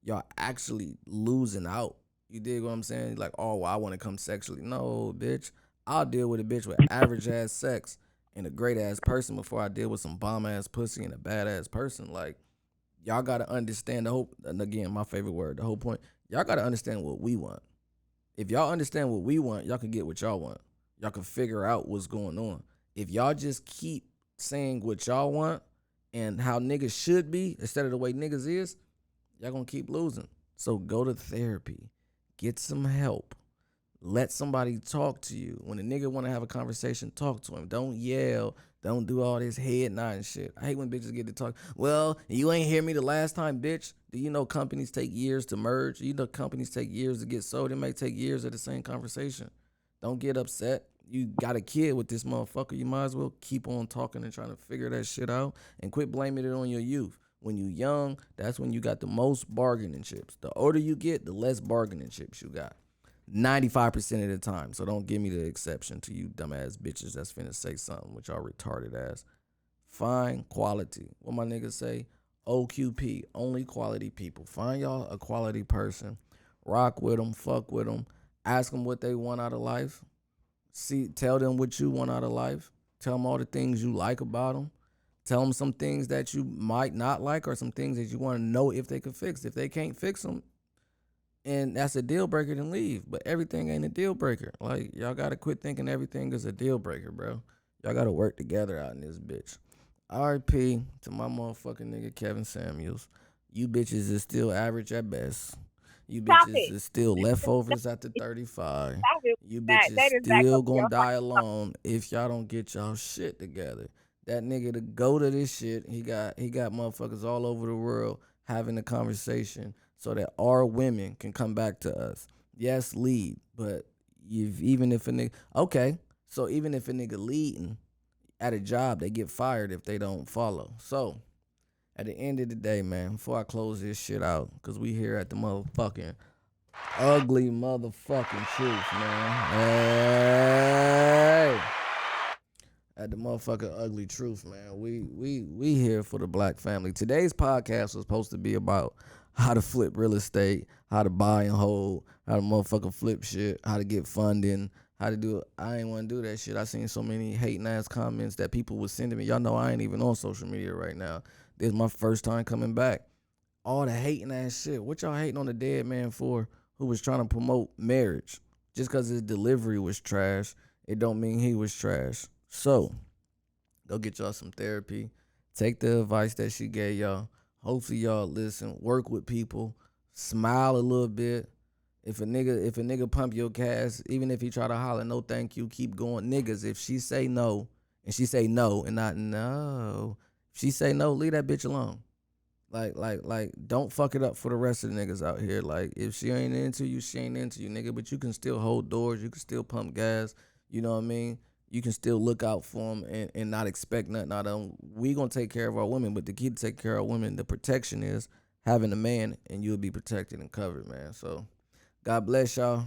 y'all actually losing out. You dig what I'm saying? Like, oh, well, I want to come sexually. No, bitch. I'll deal with a bitch with average-ass sex and a great-ass person before I deal with some bomb-ass pussy and a bad-ass person. Like, y'all got to understand the whole, and again, my favorite word, the whole point. Y'all got to understand what we want. If y'all understand what we want, y'all can get what y'all want. Y'all can figure out what's going on. If y'all just keep saying what y'all want and how niggas should be instead of the way niggas is, y'all gonna keep losing. So go to therapy. Get some help. Let somebody talk to you. When a nigga want to have a conversation, talk to him. Don't yell. Don't do all this head nodding shit. I hate when bitches get to talk. Well, you ain't hear me the last time, bitch. Do you know companies take years to merge? You know companies take years to get sold. It may take years of the same conversation. Don't get upset. You got a kid with this motherfucker. You might as well keep on talking and trying to figure that shit out and quit blaming it on your youth. When you young, that's when you got the most bargaining chips. The older you get, the less bargaining chips you got. 95% of the time. So don't give me the exception to you dumbass bitches that's finna say something with y'all retarded ass. Find quality. What my niggas say? OQP. Only quality people. Find y'all a quality person. Rock with them. Fuck with them. Ask them what they want out of life. Tell them what you want out of life. Tell them all the things you like about them. Tell them some things that you might not like or some things that you want to know if they can fix. If they can't fix them, and that's a deal breaker, then leave. But everything ain't a deal breaker. Like, y'all got to quit thinking everything is a deal breaker, bro. Y'all got to work together out in this bitch. RIP to my motherfucking nigga Kevin Samuels. You bitches is still average at best. You bitches is still leftovers after 35. You bitches still gonna die alone if y'all don't get y'all shit together. That nigga to go to this shit, he got motherfuckers all over the world having a conversation so that our women can come back to us. Yes, lead, but even if a nigga leading at a job, they get fired if they don't follow. So at the end of the day, man, before I close this shit out, because we here at the motherfucking ugly motherfucking truth, man. Hey. At the motherfucking ugly truth, man. We here for the black family. Today's podcast was supposed to be about how to flip real estate, how to buy and hold, how to motherfucking flip shit, how to get funding, how to do it. I ain't want to do that shit. I seen so many hating ass comments that people was sending me. Y'all know I ain't even on social media right now. This is my first time coming back. All the hating ass shit. What y'all hating on the dead man for who was trying to promote marriage? Just because his delivery was trash, it don't mean he was trash. So, go get y'all some therapy. Take the advice that she gave y'all. Hopefully y'all listen. Work with people. Smile a little bit. If a nigga pump your gas, even if he try to holler, no thank you, keep going. Niggas, if she say no, and she say no and not no, if she say no, leave that bitch alone. Like, don't fuck it up for the rest of the niggas out here. Like, if she ain't into you, she ain't into you, nigga. But you can still hold doors. You can still pump gas. You know what I mean? You can still look out for them and not expect nothing out of them. We gonna take care of our women, but the key to take care of our women, the protection is having a man, and you'll be protected and covered, man. So, God bless y'all.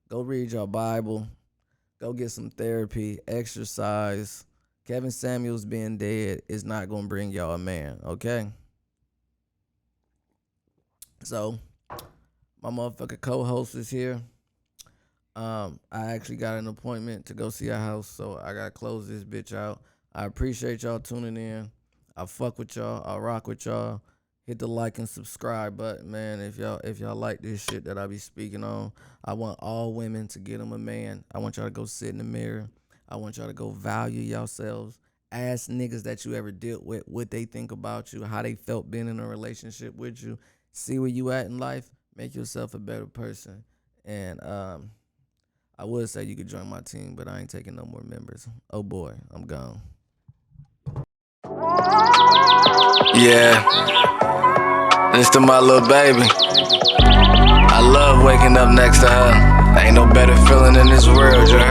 Go read your Bible. Go get some therapy, exercise. Kevin Samuels being dead is not gonna bring y'all a man, okay? So, my motherfucking co-host is here. I actually got an appointment to go see a house, so I gotta close this bitch out. I appreciate y'all tuning in. I fuck with y'all. I rock with y'all. Hit the like and subscribe button, man. If y'all like this shit that I be speaking on, I want all women to get them a man. I want y'all to go sit in the mirror. I want y'all to go value yourselves. Ask niggas that you ever dealt with what they think about you, how they felt being in a relationship with you. See where you at in life. Make yourself a better person. And I would say you could join my team, but I ain't taking no more members. Oh boy, I'm gone. Yeah, this to my little baby. I love waking up next to her. Ain't no better feeling in this world, you heard?